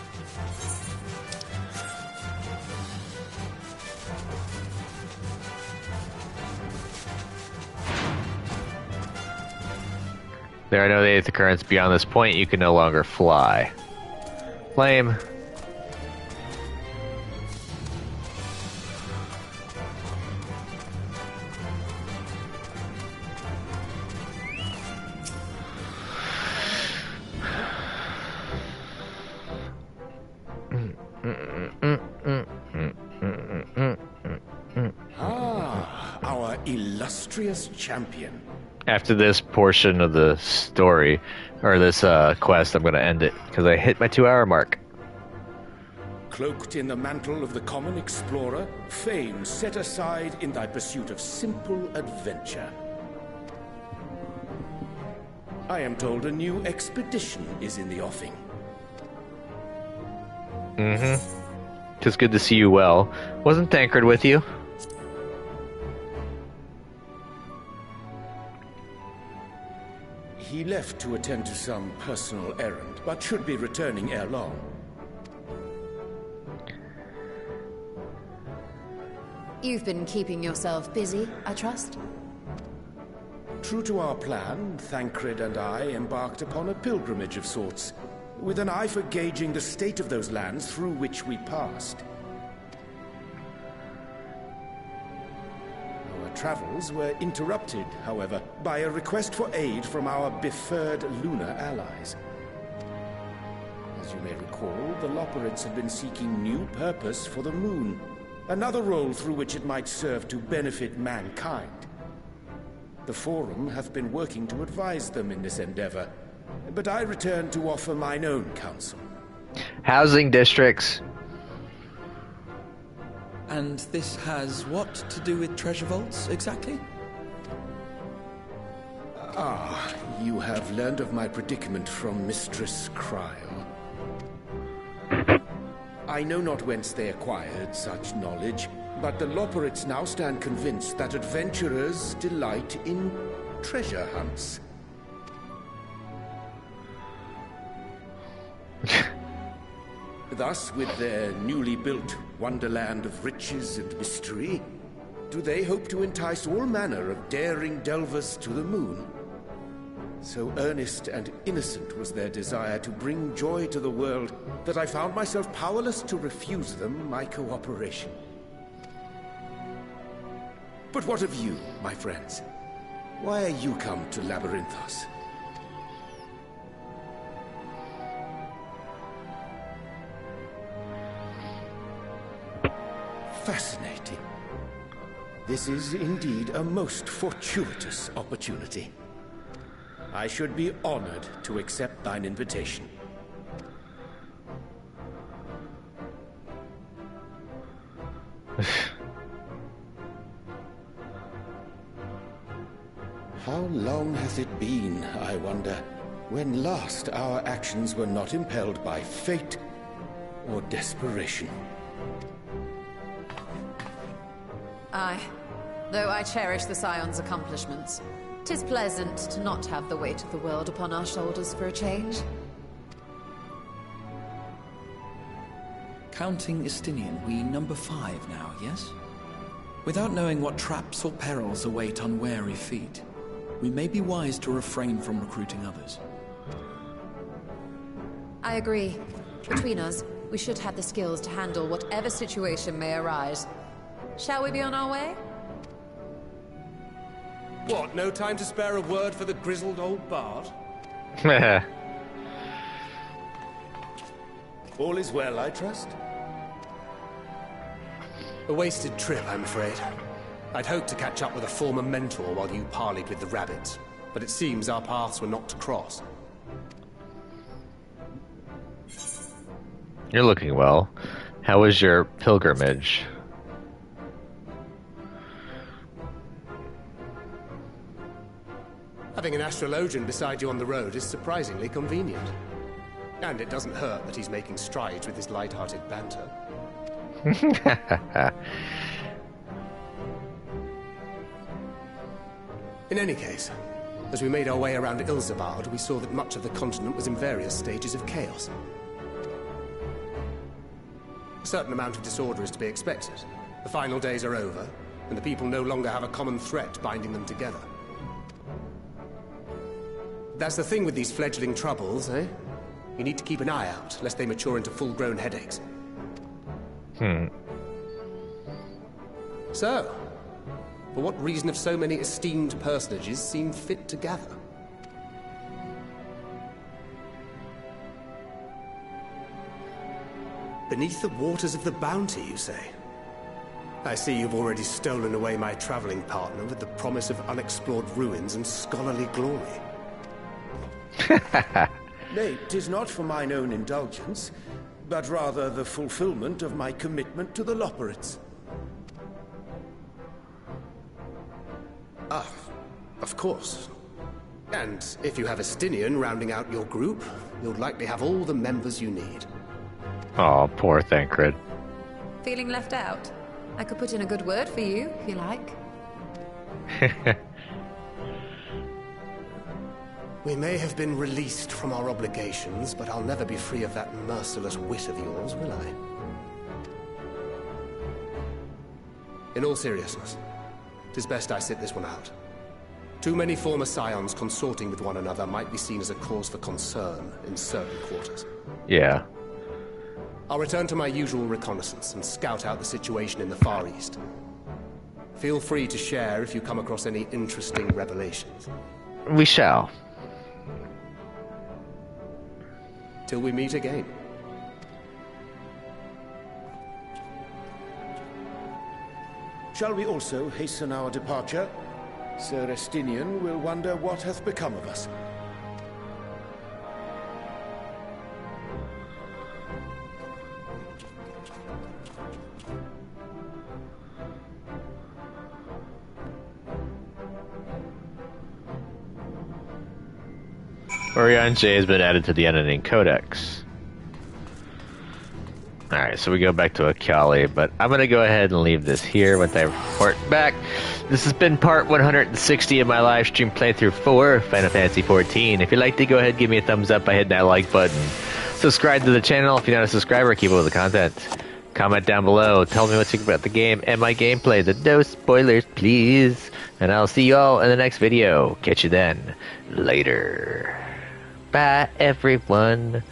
There are no data currents beyond this point. You can no longer fly. Lame. illustrious champion. After this portion of the story, or this quest, I'm going to end it, because I hit my 2-hour mark. Cloaked in the mantle of the common explorer, fame set aside in thy pursuit of simple adventure. I am told a new expedition is in the offing. Mm-hmm. Just good to see you well. Wasn't Tancred with you? He left to attend to some personal errand, but should be returning ere long. You've been keeping yourself busy, I trust? True to our plan, Tancred and I embarked upon a pilgrimage of sorts, with an eye for gauging the state of those lands through which we passed. Our travels were interrupted, however, by a request for aid from our befurred lunar allies. As you may recall, the Loperids had been seeking new purpose for the moon, another role through which it might serve to benefit mankind. The Forum hath been working to advise them in this endeavor, but I return to offer mine own counsel. Housing districts. And this has what to do with treasure vaults, exactly? Ah, you have learned of my predicament from Mistress Cryle. I know not whence they acquired such knowledge, but the Loperids now stand convinced that adventurers delight in treasure hunts. Thus, with their newly built wonderland of riches and mystery, do they hope to entice all manner of daring delvers to the moon? So earnest and innocent was their desire to bring joy to the world that I found myself powerless to refuse them my cooperation. But what of you, my friends? Why are you come to Labyrinthos? Fascinating. This is indeed a most fortuitous opportunity. I should be honored to accept thine invitation. How long hath it been, I wonder, when last our actions were not impelled by fate or desperation? Aye. Though I cherish the Scion's accomplishments, 'tis pleasant to not have the weight of the world upon our shoulders for a change. Counting Istinian, we number 5 now, yes? Without knowing what traps or perils await unwary feet, we may be wise to refrain from recruiting others. I agree. Between us, we should have the skills to handle whatever situation may arise. Shall we be on our way? What, no time to spare a word for the grizzled old bard? All is well, I trust? A wasted trip, I'm afraid. I'd hoped to catch up with a former mentor while you parleyed with the rabbits, but it seems our paths were not to cross. You're looking well. How was your pilgrimage? Having an astrologian beside you on the road is surprisingly convenient. And it doesn't hurt that he's making strides with his light-hearted banter. In any case, as we made our way around Ilzabard, we saw that much of the continent was in various stages of chaos. A certain amount of disorder is to be expected. The final days are over, and the people no longer have a common threat binding them together. That's the thing with these fledgling troubles, eh? You need to keep an eye out, lest they mature into full-grown headaches. So, for what reason have so many esteemed personages seen fit to gather? Beneath the waters of the Bounty, you say? I see you've already stolen away my traveling partner with the promise of unexplored ruins and scholarly glory. Nay, 'tis not for mine own indulgence, but rather the fulfillment of my commitment to the Loperates. Ah, of course. And if you have a Stinian rounding out your group, you'll likely have all the members you need. Oh, poor Thancred. Feeling left out? I could put in a good word for you, if you like. We may have been released from our obligations, but I'll never be free of that merciless wit of yours, will I? In all seriousness, 'tis best I sit this one out. Too many former scions consorting with one another might be seen as a cause for concern in certain quarters. Yeah. I'll return to my usual reconnaissance and scout out the situation in the Far East. Feel free to share if you come across any interesting revelations. We shall. Till we meet again. Shall we also hasten our departure? Sir Estinian will wonder what hath become of us. Orianche has been added to the editing codex. Alright, so we go back to Akali, but I'm going to go ahead and leave this here once I report back. This has been part 160 of my live stream playthrough for Final Fantasy XIV. If you'd like to go ahead and give me a thumbs up by hitting that like button. Subscribe to the channel if you're not a subscriber, keep up with the content. Comment down below, tell me what you think about the game and my gameplay. No spoilers, please. And I'll see you all in the next video. Catch you then. Later. Bye, everyone.